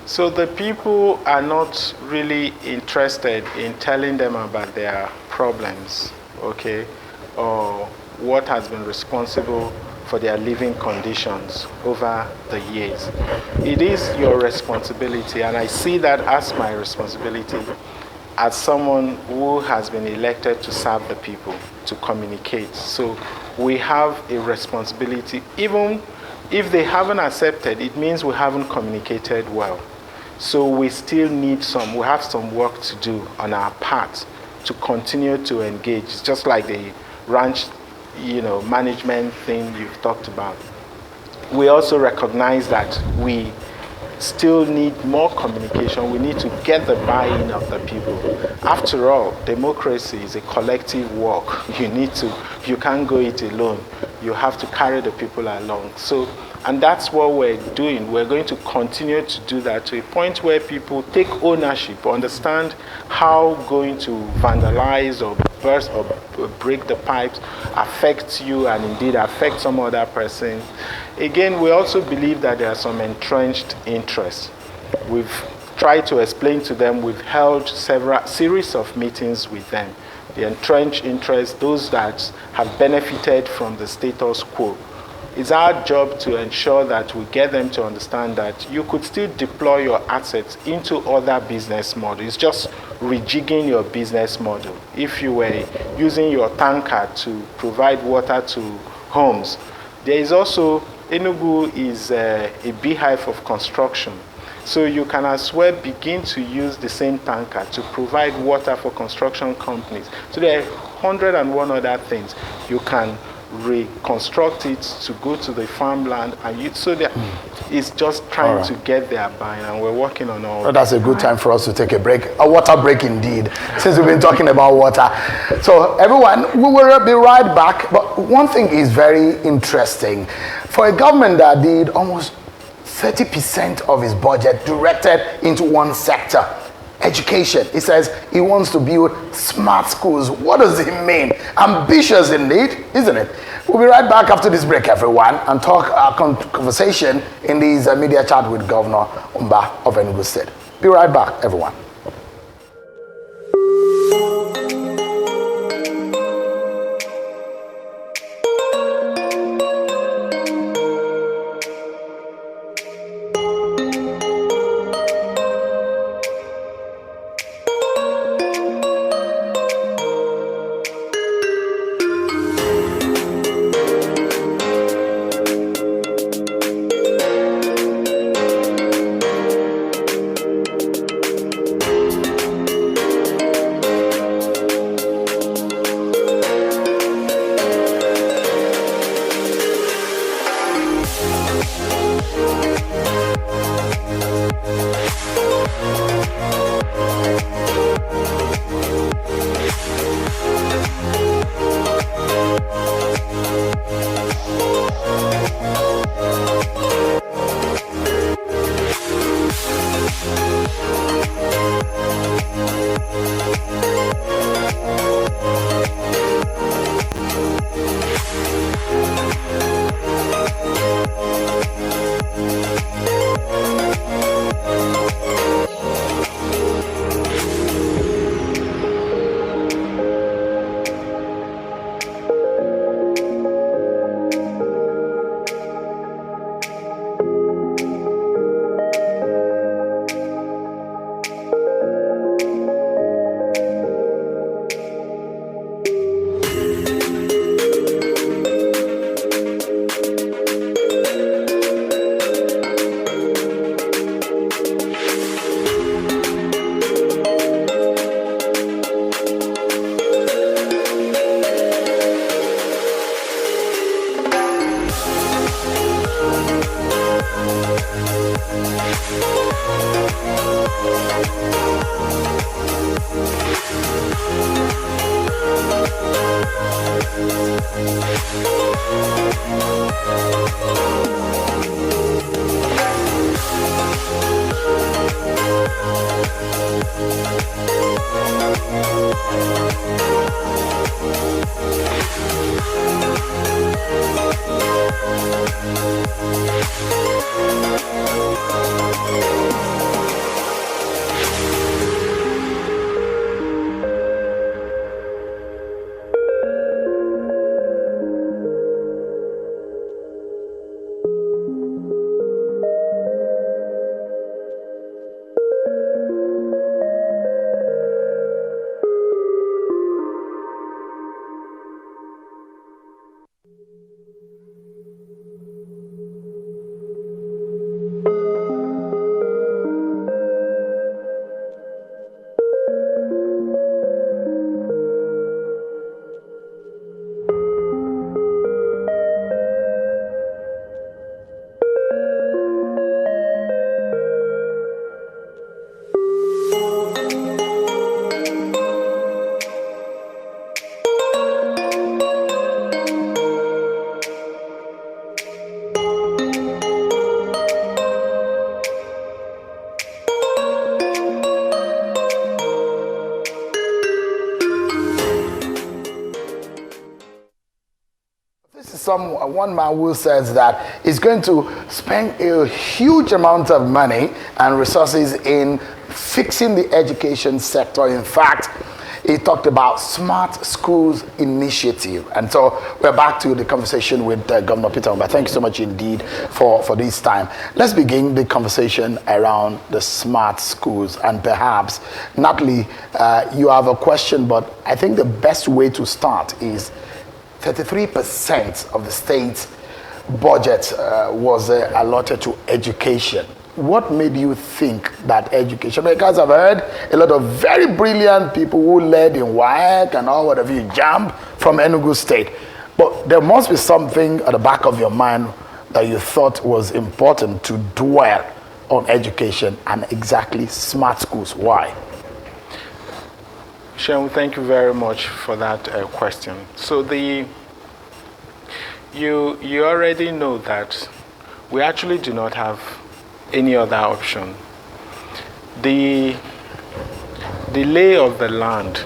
So the people are not really interested in telling them about their problems, okay, or what has been responsible for their living conditions over the years. It is your responsibility, and I see that as my responsibility as someone who has been elected to serve the people, to communicate. So we have a responsibility. Even if they haven't accepted, it means we haven't communicated well. So we still need we have some work to do on our part to continue to engage. It's just like the ranch, management thing you've talked about. We also recognize that we still need more communication. We need to get the buy-in of the people. After all, democracy is a collective work. You can't go it alone. You have to carry the people along. And that's what we're doing. We're going to continue to do that to a point where people take ownership, understand how going to vandalize or burst or break the pipes affects you and indeed affect some other person. Again, we also believe that there are some entrenched interests. We've tried to explain to them, we've held several series of meetings with them. The entrenched interests, those that have benefited from the status quo. It's our job to ensure that we get them to understand that you could still deploy your assets into other business models. It's just rejigging your business model. If you were using your tanker to provide water to homes, there is also, Enugu is a beehive of construction. So you can as well begin to use the same tanker to provide water for construction companies. So there are 101 other things. You can reconstruct it to go to the farmland, and so that it's just trying to get their buy-in, and we're working on all that. That's a good time for us to take a break, a water break indeed, since we've been talking about water. So everyone, we will be right back, but one thing is very interesting. For a government that did almost 30% of its budget directed into one sector, education. It says he wants to build smart schools. What does it mean? Ambitious indeed, isn't it? We'll be right back after this break, everyone, and talk our conversation in this media chat with Governor Mbah of Enugu State. Be right back, everyone. one man who says that he's going to spend a huge amount of money and resources in fixing the education sector. In fact, he talked about Smart Schools Initiative. And so we're back to the conversation with Governor Peter Mbah. Thank you so much indeed for this time. Let's begin the conversation around the smart schools. And perhaps, Natalie, you have a question, but I think the best way to start is 33% of the state's budget was allotted to education. What made you think that education? Because I've heard a lot of very brilliant people who led in WAEC and all whatever you jump from Enugu State. But there must be something at the back of your mind that you thought was important to dwell on education and exactly smart schools. Why? Sean, thank you very much for that question. So you already know that we actually do not have any other option. The lay of the land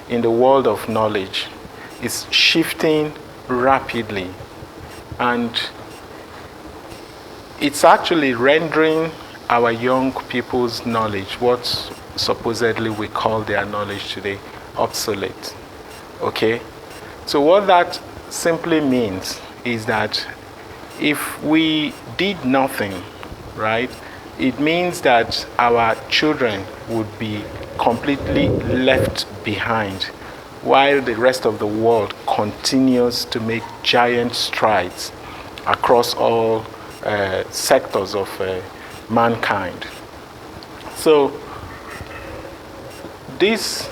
in the world of knowledge is shifting rapidly, and it's actually rendering our young people's knowledge, what supposedly we call their knowledge today, obsolete. Okay? So what that simply means is that if we did nothing, right, it means that our children would be completely left behind while the rest of the world continues to make giant strides across all sectors of mankind. So this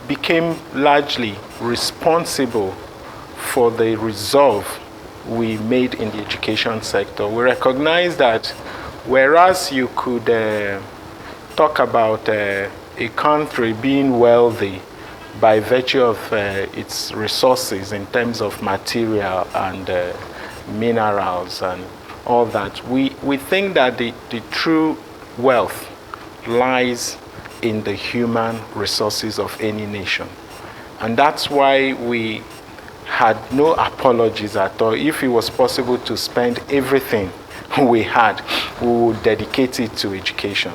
became largely responsible for the resolve we made in the education sector. We recognize that whereas you could talk about a country being wealthy by virtue of its resources in terms of material and minerals and all that, we think that the true wealth lies in the human resources of any nation. And that's why we had no apologies at all. If it was possible to spend everything we had, we would dedicate it to education.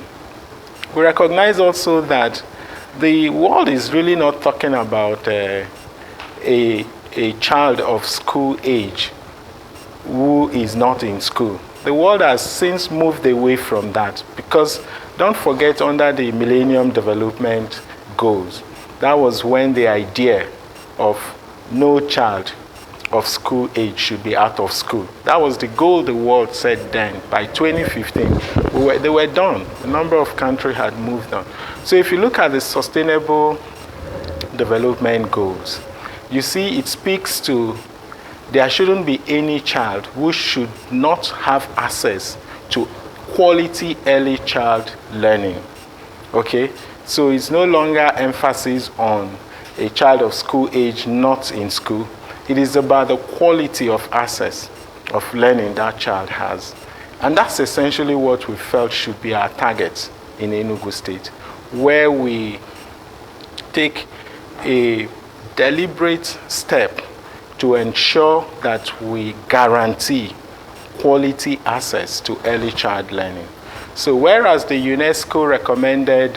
We recognize also that the world is really not talking about a child of school age who is not in school. The world has since moved away from that, because don't forget, under the Millennium Development Goals, that was when the idea of no child of school age should be out of school. That was the goal the world set then. By 2015, they were done. A number of countries had moved on. So if you look at the Sustainable Development Goals, you see it speaks to there shouldn't be any child who should not have access to quality early child learning. Okay? So it's no longer emphasis on a child of school age not in school. It is about the quality of access of learning that child has. And that's essentially what we felt should be our target in Enugu State, where we take a deliberate step to ensure that we guarantee quality access to early child learning. So whereas the UNESCO recommended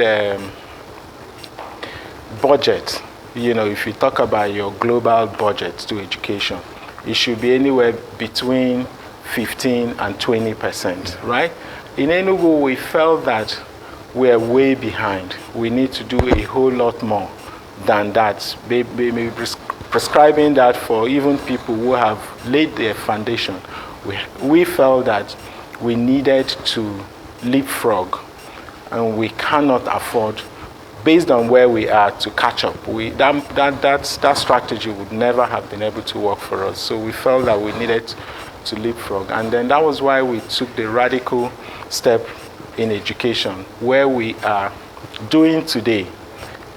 budget, you know, if you talk about your global budget to education, it should be anywhere between 15 and 20%, right? In Enugu, we felt that we're way behind. We need to do a whole lot more than that. Maybe prescribing that for even people who have laid their foundation. We felt that we needed to leapfrog, and we cannot afford, based on where we are, to catch up. That strategy would never have been able to work for us. So we felt that we needed to leapfrog. And then that was why we took the radical step in education, where we are doing today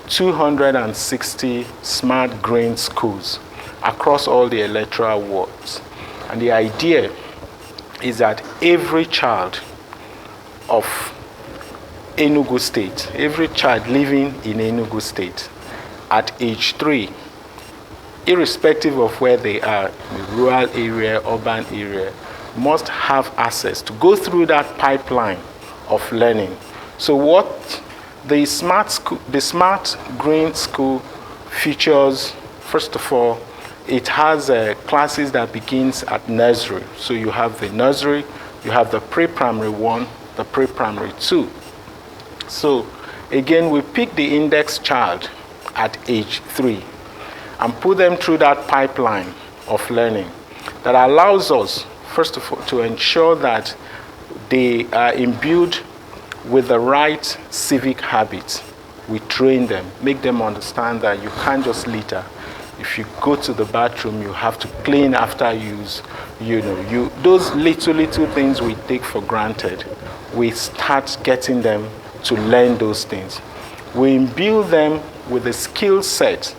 260 smart green schools across all the electoral wards. And the idea is that every child of Enugu State, every child living in Enugu State at age 3 irrespective of where they are, in the rural area, urban area, must have access to go through that pipeline of learning. So what the smart green school features, first of all, it has classes that begins at nursery. So you have the nursery, you have the pre-primary 1, the pre-primary 2. So again, we pick the index child at age 3 and put them through that pipeline of learning that allows us, first of all, to ensure that they are imbued with the right civic habits. We train them, make them understand that you can't just litter. If you go to the bathroom, you have to clean after use. Those little things we take for granted, we start getting them to learn those things. We imbue them with the skill set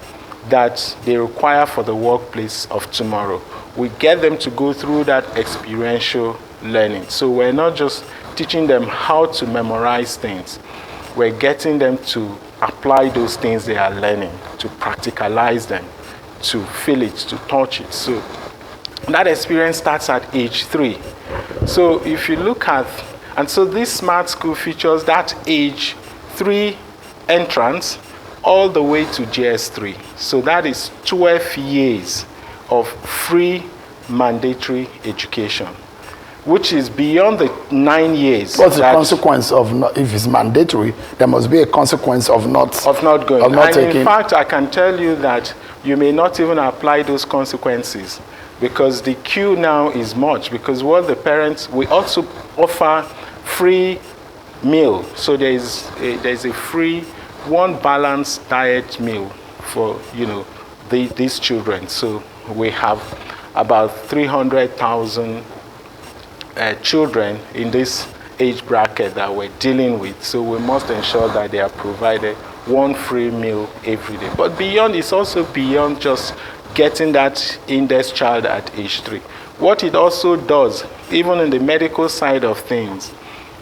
that they require for the workplace of tomorrow. We get them to go through that experiential learning. So we're not just teaching them how to memorize things. We're getting them to apply those things they are learning, to practicalize them, to feel it, to touch it. So that experience starts at age 3. So if you look at, and so this smart school features that age 3 entrance all the way to JS3. So that is 12 years of free mandatory education, which is beyond the 9 years. What's the consequence of not, if it's mandatory, there must be a consequence of not going. Of not and taking. In fact, I can tell you that you may not even apply those consequences, because the queue now is much, because what the parents, we also offer free meal. So there's a free 1 balanced diet meal for these children. So we have about 300,000 children in this age bracket that we're dealing with. So we must ensure that they are provided 1 free meal every day. But beyond, it's also beyond just getting that index child at age 3. What it also does, even in the medical side of things,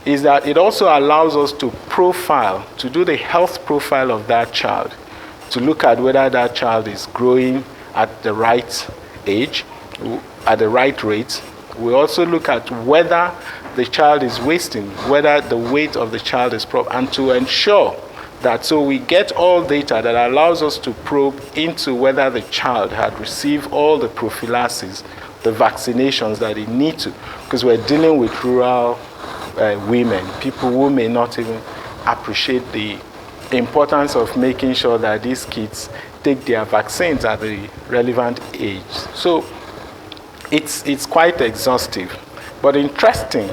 is that it also allows us to profile, to do the health profile of that child, to look at whether that child is growing at the right age, at the right rate. We also look at whether the child is wasting, whether the weight of the child is proper, and to ensure that, so we get all data that allows us to probe into whether the child had received all the prophylaxis, the vaccinations that they need to, because we're dealing with rural women, people who may not even appreciate the importance of making sure that these kids take their vaccines at the relevant age. So it's quite exhaustive. But interesting,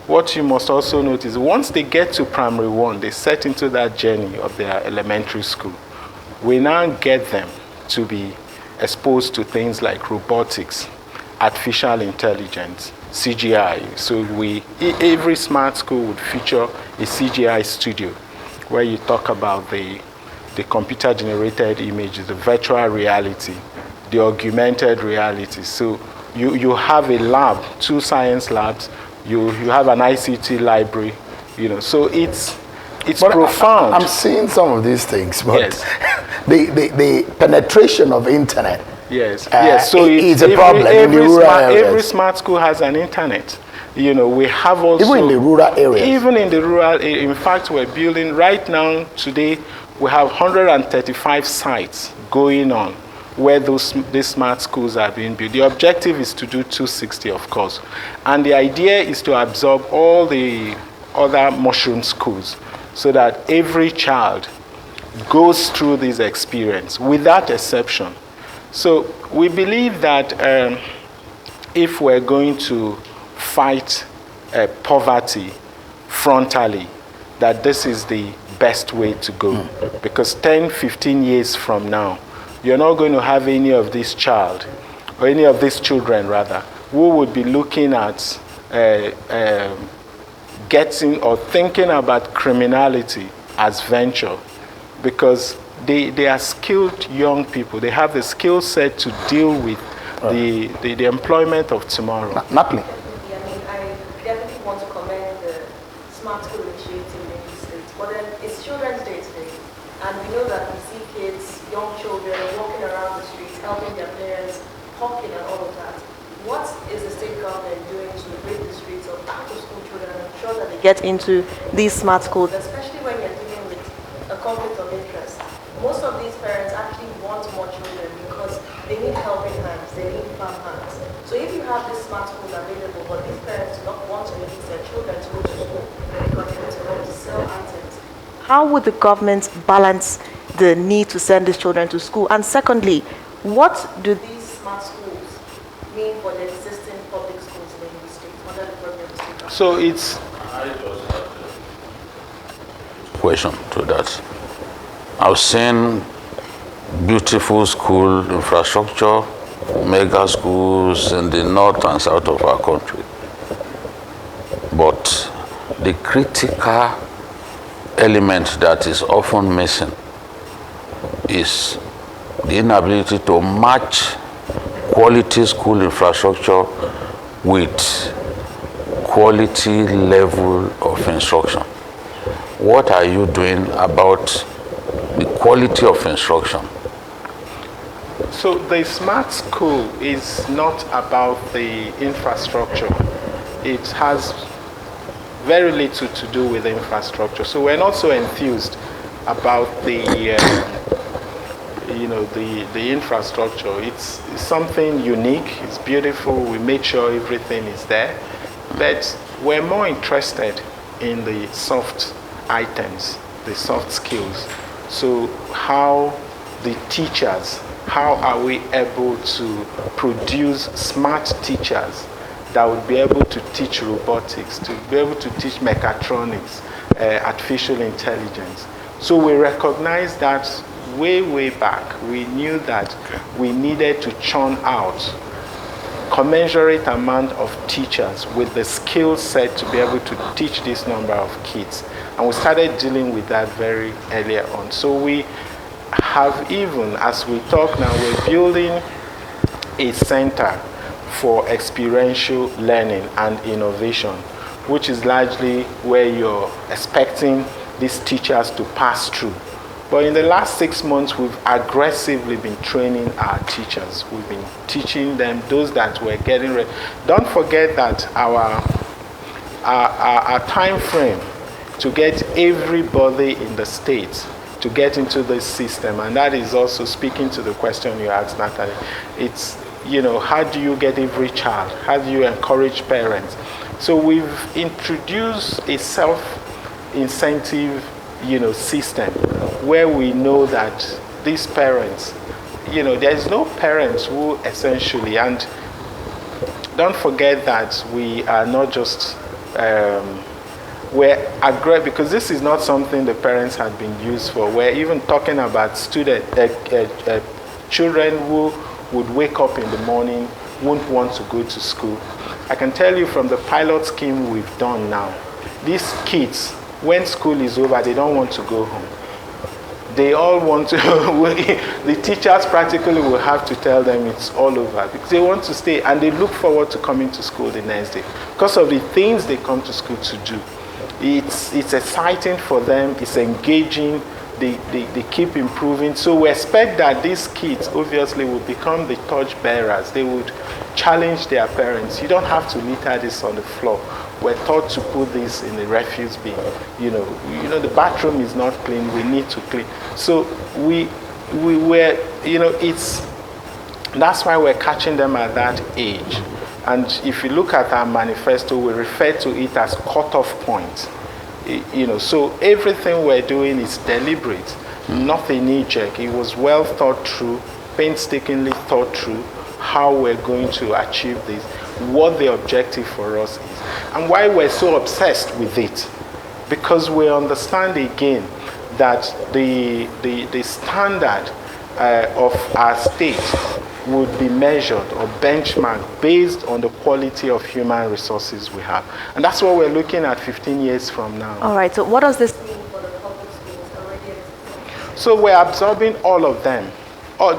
what you must also notice, once they get to primary 1, they set into that journey of their elementary school. We now get them to be exposed to things like robotics, artificial intelligence, CGI. So every smart school would feature a CGI studio where you talk about the computer-generated images, the virtual reality, the augmented reality. So you have a lab, 2 science labs, you have an ICT library, so it's but profound. I'm seeing some of these things, but yes. the penetration of internet. Yes, yes. So it's a problem in the rural areas. Every smart school has an internet. We have also even in the rural areas. Even in the rural, in fact, we're building right now. Today, we have 135 sites going on where these smart schools are being built. The objective is to do 260, of course, and the idea is to absorb all the other mushroom schools, so that every child goes through this experience without exception. So we believe that if we're going to fight poverty frontally, that this is the best way to go. Because 10, 15 years from now, you're not going to have any of this child, or any of these children rather, who would be looking at getting or thinking about criminality as venture, because they are skilled young people. They have the skill set to deal with the employment of tomorrow. Napoli. Yeah, I definitely want to commend the Smart School initiative in Enugu State. But then it's Children's Day today. And we know that we see kids, young children, walking around the streets, helping their parents, hawking and all of that. What is the state government doing to rid the streets of after-school children and ensure that they get into these smart schools, especially when you're dealing with a conflict of interest? Most of these parents actually want more children because they need helping hands, they need farm hands. So if you have these smart schools available, but these parents do not want to release their children to go to school because they want to go to sell items, how would the government balance the need to send these children to school? And secondly, what do these smart schools mean for the existing public schools in the state under the program of the state? So it's question to that. I've seen beautiful school infrastructure, mega schools in the north and south of our country. But the critical element that is often missing is the inability to match quality school infrastructure with quality level of instruction. What are you doing about the quality of instruction? So the smart school is not about the infrastructure. It has very little to do with the infrastructure. So we're not so enthused about the infrastructure. It's something unique. It's beautiful. We make sure everything is there, but we're more interested in the soft items, the soft skills. So how the teachers, how are we able to produce smart teachers that would be able to teach robotics, to be able to teach mechatronics, artificial intelligence. So we recognize that way back. We knew that we needed to churn out commensurate amount of teachers with the skill set to be able to teach this number of kids. And we started dealing with that very earlier on. So we have, even as we talk now, we're building a center for experiential learning and innovation, which is largely where you're expecting these teachers to pass through. But in the last 6 months, we've aggressively been training our teachers. We've been teaching them, those that were getting ready. Don't forget that our time frame to get everybody in the state to get into this system, and that is also speaking to the question you asked, Natalie. It's, how do you get every child? How do you encourage parents? So we've introduced a self-incentive, system where we know that these parents, there is no parents who essentially, and don't forget that we are not just, we're aggressive, because this is not something the parents had been used for. We're even talking about children who would wake up in the morning, won't want to go to school. I can tell you from the pilot scheme we've done now, these kids, when school is over, they don't want to go home. They all want to, the teachers practically will have to tell them it's all over because they want to stay and they look forward to coming to school the next day because of the things they come to school to do. It's exciting for them, it's engaging, they keep improving. So we expect that these kids obviously will become the torch bearers. They would challenge their parents. You don't have to litter this on the floor. We're taught to put this in the refuse bin. The bathroom is not clean, we need to clean. So we were, that's why we're catching them at that age. And if you look at our manifesto, we refer to it as cutoff point. So everything we're doing is deliberate, nothing knee-jerk. It was well thought through, painstakingly thought through how we're going to achieve this, what the objective for us is, and why we're so obsessed with it. Because we understand again that the standard of our state would be measured or benchmarked based on the quality of human resources we have. And that's what we're looking at 15 years from now. All right, so what does this mean for the public schools already? So we're absorbing all of them.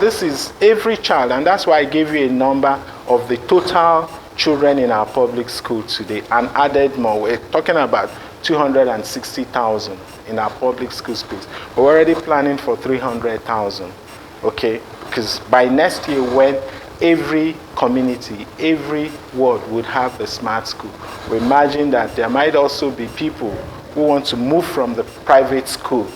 This is every child, and that's why I gave you a number of the total children in our public school today and added more. We're talking about 260,000 in our public school space. We're already planning for 300,000, okay? Because by next year, when every community, every ward would have the smart school, we imagine that there might also be people who want to move from the private school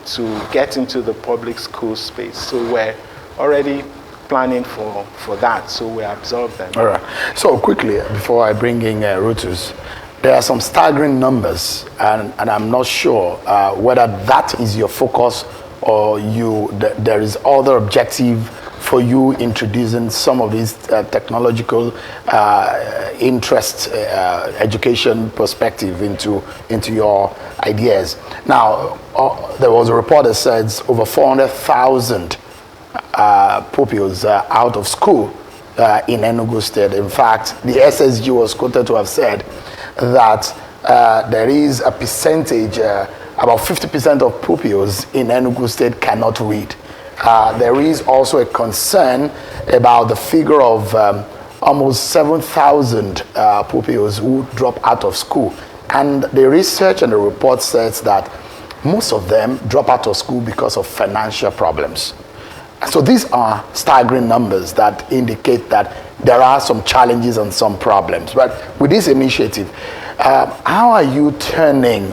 to get into the public school space. So we're already planning for that, so we absorb them. All right. So quickly, before I bring in Rutus, there are some staggering numbers, and I'm not sure whether that is your focus or there is other objective for you introducing some of these technological interest, education perspective into your ideas. Now, there was a report that says over 400,000 pupils out of school in Enugu State. In fact, the SSG was quoted to have said that there is a percentage, about 50% of pupils in Enugu State cannot read. There is also a concern about the figure of almost 7,000 pupils who drop out of school. And the research and the report says that most of them drop out of school because of financial problems. So these are staggering numbers that indicate that there are some challenges and some problems. But with this initiative, how are you turning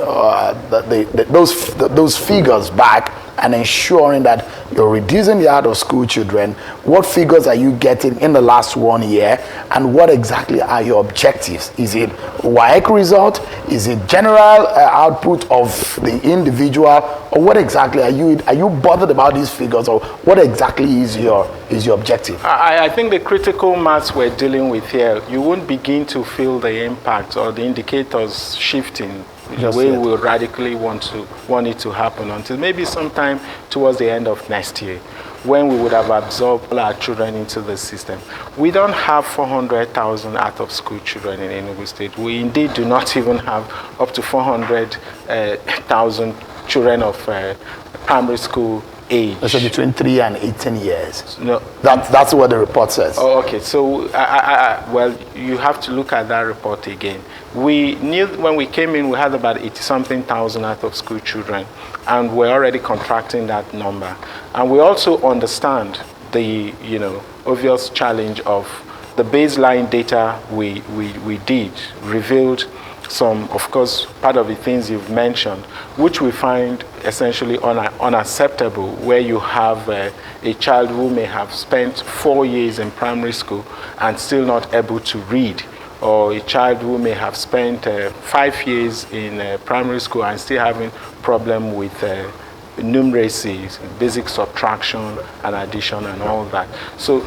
those figures back and ensuring that you're reducing the out-of-school children? What figures are you getting in the last 1 year, and what exactly are your objectives? Is it WAEC result? Is it general output of the individual, or what exactly are you bothered about these figures, or what exactly is your objective? I think the critical mass we're dealing with here, you won't begin to feel the impact or the indicators shifting the way we radically want it to happen until maybe sometime towards the end of next year, when we would have absorbed all our children into the system. We don't have 400,000 out-of-school children in Enugu State. We indeed do not even have up to 400,000 children of primary school age. So between 3 and 18 years. No, that's what the report says. Oh, okay. So, well, you have to look at that report again. We knew when we came in, we had about 80-something thousand out-of-school children, and we're already contracting that number. And we also understand the, obvious challenge of the baseline data we did revealed some, of course, part of the things you've mentioned, which we find essentially unacceptable, where you have a child who may have spent 4 years in primary school and still not able to read, or a child who may have spent 5 years in primary school and still having problem with numeracy, basic subtraction and addition and all that. So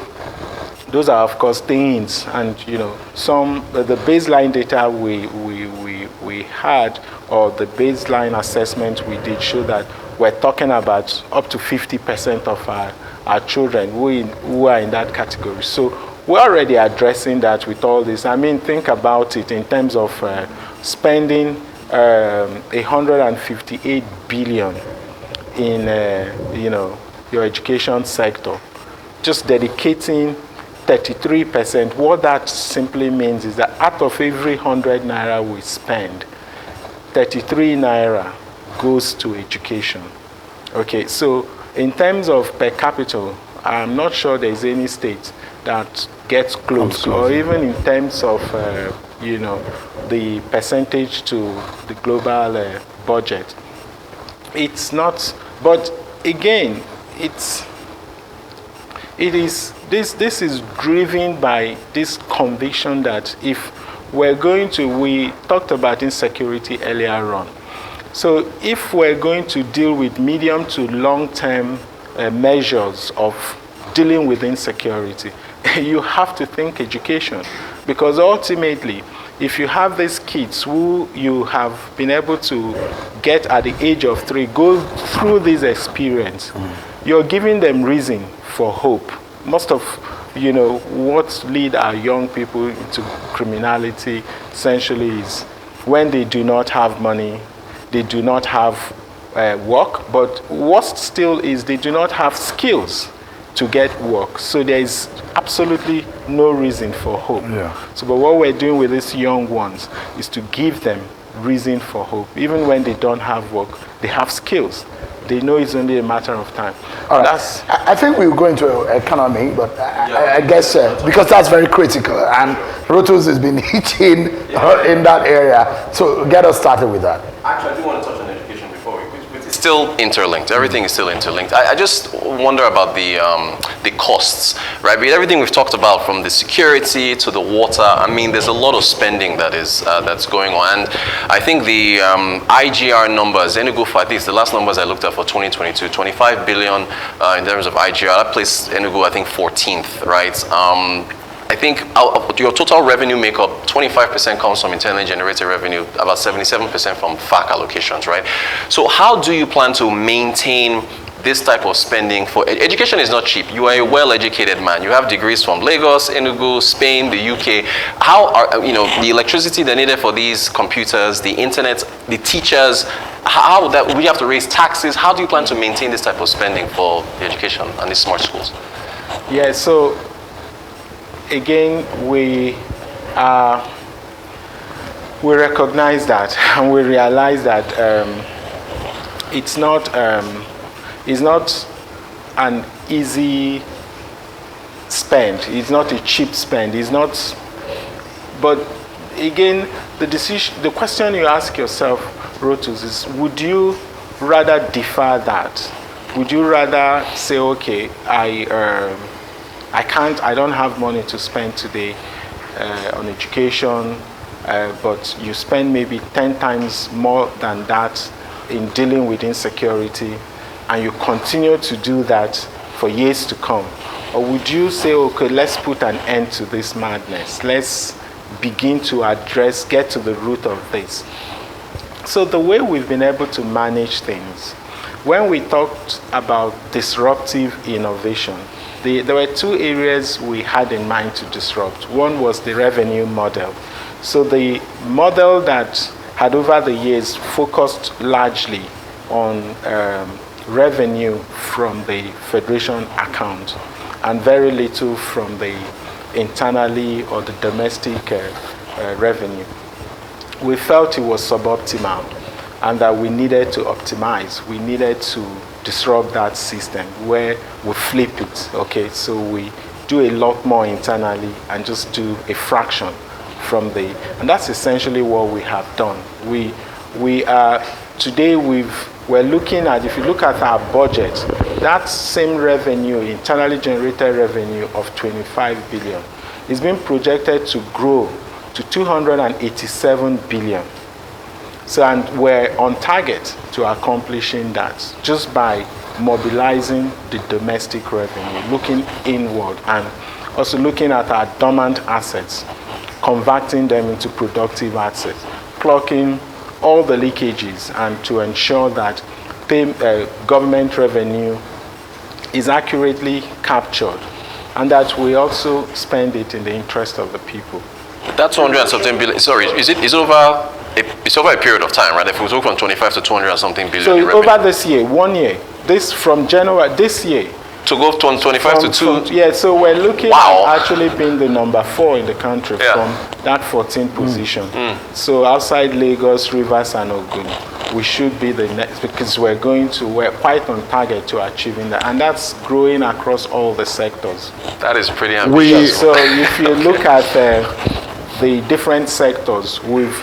those are, of course, things, and some the baseline data we had, or the baseline assessment we did, show that we're talking about up to 50% of our children who are in that category. So we're already addressing that with all this. I mean, think about it in terms of spending 158 billion in your education sector, just dedicating 33%. What that simply means is that out of every 100 naira we spend, 33 naira goes to education. Okay, so in terms of per capita, I'm not sure there's any state that gets close, or even in terms of the percentage to the global budget. It's not, but again, this is driven by this conviction that if we're going to, we talked about insecurity earlier on. So if we're going to deal with medium to long-term measures of dealing with insecurity, you have to think education, because ultimately, if you have these kids who you have been able to get at the age of 3, go through this experience, you're giving them reason for hope. Most of what lead our young people into criminality essentially is when they do not have money, they do not have work, but worst still is they do not have skills to get work. So there is absolutely no reason for hope. Yeah. So, but what we're doing with these young ones is to give them reason for hope. Even when they don't have work, they have skills. They know it's only a matter of time. All right. I think we'll go into economy, but I guess because that's very critical, and Rotus has been hitting in that area. So get us started with that. Actually, I do want to touch on education before we it's still interlinked. Everything is still interlinked. I just wonder about the costs, right? With everything we've talked about, from the security to the water, I mean, there's a lot of spending that is that's going on. And I think the IGR numbers, Enugu, at least the last numbers I looked at for 2022, 25 billion in terms of IGR. That placed Enugu, I think, 14th, right? I think your total revenue makeup, 25% comes from internally generated revenue, about 77% from FAC allocations, right? So how do you plan to maintain this type of spending? For education is not cheap. You are a well-educated man. You have degrees from Lagos, Enugu, Spain, the UK. How are, the electricity that needed for these computers, the internet, the teachers, how that we have to raise taxes? How do you plan to maintain this type of spending for the education and these smart schools? Yeah, so again, we recognize that, and we realize that it's not an easy spend. It's not a cheap spend. It's not. But again, the question you ask yourself, Rotus, is: would you rather defer that? Would you rather say, okay, I don't have money to spend today on education, but you spend maybe 10 times more than that in dealing with insecurity, and you continue to do that for years to come? Or would you say, okay, let's put an end to this madness. Let's begin to get to the root of this. So the way we've been able to manage things, when we talked about disruptive innovation, there were two areas we had in mind to disrupt. One was the revenue model. So the model that had over the years focused largely on revenue from the federation account and very little from the internally or the domestic revenue. We felt it was suboptimal and that we needed to optimize. We needed to disrupt that system where we flip it, okay? So we do a lot more internally and just do a fraction from and that's essentially what we have done. Today we're looking at, if you look at our budget, that same revenue, internally generated revenue of 25 billion, is being projected to grow to 287 billion. So, and we're on target to accomplishing that just by mobilizing the domestic revenue, looking inward and also looking at our dormant assets, converting them into productive assets, clocking all the leakages and to ensure that government revenue is accurately captured and that we also spend it in the interest of the people. That's 200 and something billion. Sorry, it's over a period of time, right? If we talk from 25 to 200 and something billion. So over this year, 1 year, this from January this year. To go from 25 to 2. Yeah, so we're looking at actually being the number 4 in the country from that 14th position. So outside Lagos, Rivers, and Ogun, we should be the next because we're quite on target to achieving that, and that's growing across all the sectors. That is pretty ambitious. So if you look at the different sectors, we've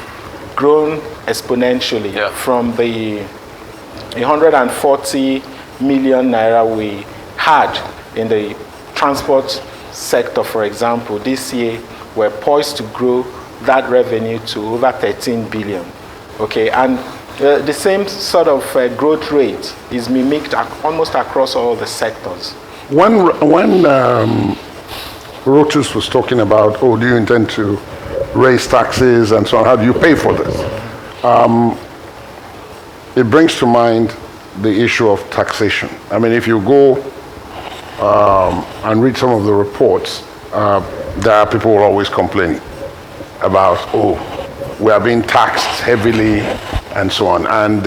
grown exponentially from the 140 million naira we had in the transport sector, for example. This year, we're poised to grow that revenue to over 13 billion. Okay, and the same sort of growth rate is mimicked almost across all the sectors. When Rotus was talking about, do you intend to raise taxes and so on, how do you pay for this? It brings to mind the issue of taxation. I mean, if you go and read some of the reports, there are people who are always complaining about, we are being taxed heavily and so on. And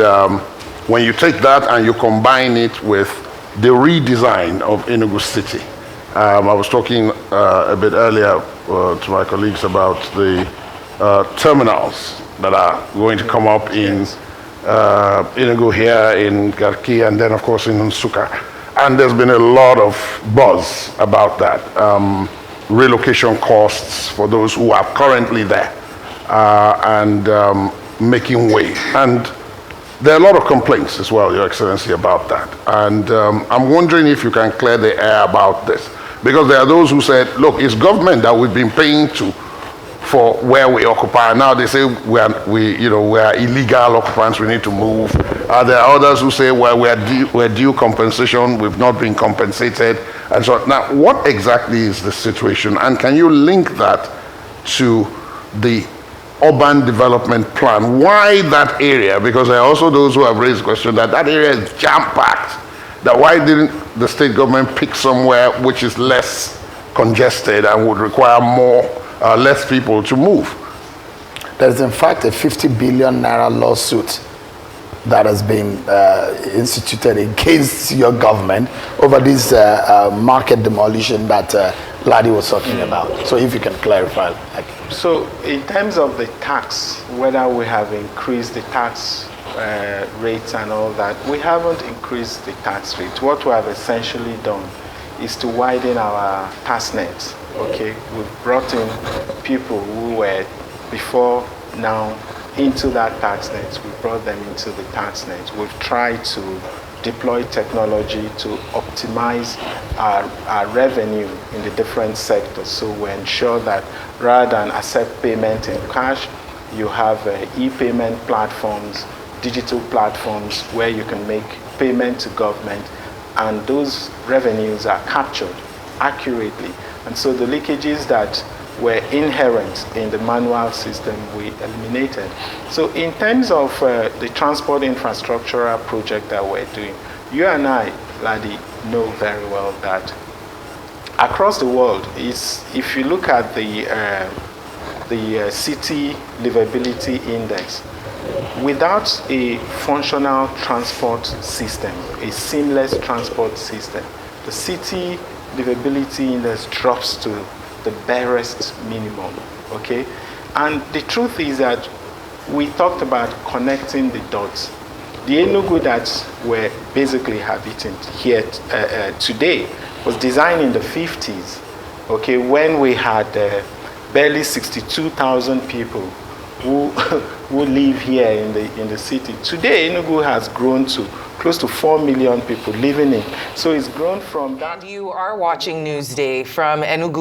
when you take that and you combine it with the redesign of Enugu City, I was talking a bit earlier to my colleagues about the terminals that are going to come up in Enugu here, in Garki, and then of course in Nsukka. And there's been a lot of buzz about that. Relocation costs for those who are currently there and making way. And there are a lot of complaints as well, Your Excellency, about that. And I'm wondering if you can clear the air about this. Because there are those who said, look, it's government that we've been paying to for where we occupy. Now they say we are illegal occupants, we need to move. There are others who say, well, we're due compensation, we've not been compensated, and so on. Now, what exactly is the situation? And can you link that to the urban development plan? Why that area? Because there are also those who have raised the question that that area is jam-packed. That why didn't the state government pick somewhere which is less congested and would require less people to move? There's in fact a 50 billion naira lawsuit that has been instituted against your government over this market demolition that Ladi was talking about. So if you can clarify. So in terms of the tax, whether we have increased the tax rates and all that, we haven't increased the tax rate. What we have essentially done is to widen our tax nets. Okay, we've brought in people who were before now into that tax net. We brought them into the tax net. We've tried to deploy technology to optimize our revenue in the different sectors. So we ensure that rather than accept payment in cash, you have e-payment platforms, digital platforms where you can make payment to government, and those revenues are captured accurately. And so the leakages that were inherent in the manual system, we eliminated. So in terms of the transport infrastructural project that we're doing, you and I, Ladi, know very well that across the world, if you look at the city livability index, without a functional transport system, a seamless transport system, the city livability index drops to the barest minimum, okay? And the truth is that we talked about connecting the dots. The Enugu that we're basically habiting here today was designed in the 50s, okay, when we had barely 62,000 people who live here in the city. Today, Enugu has grown to close to 4 million people living in. So it's grown from that. And you are watching Newsday from Enugu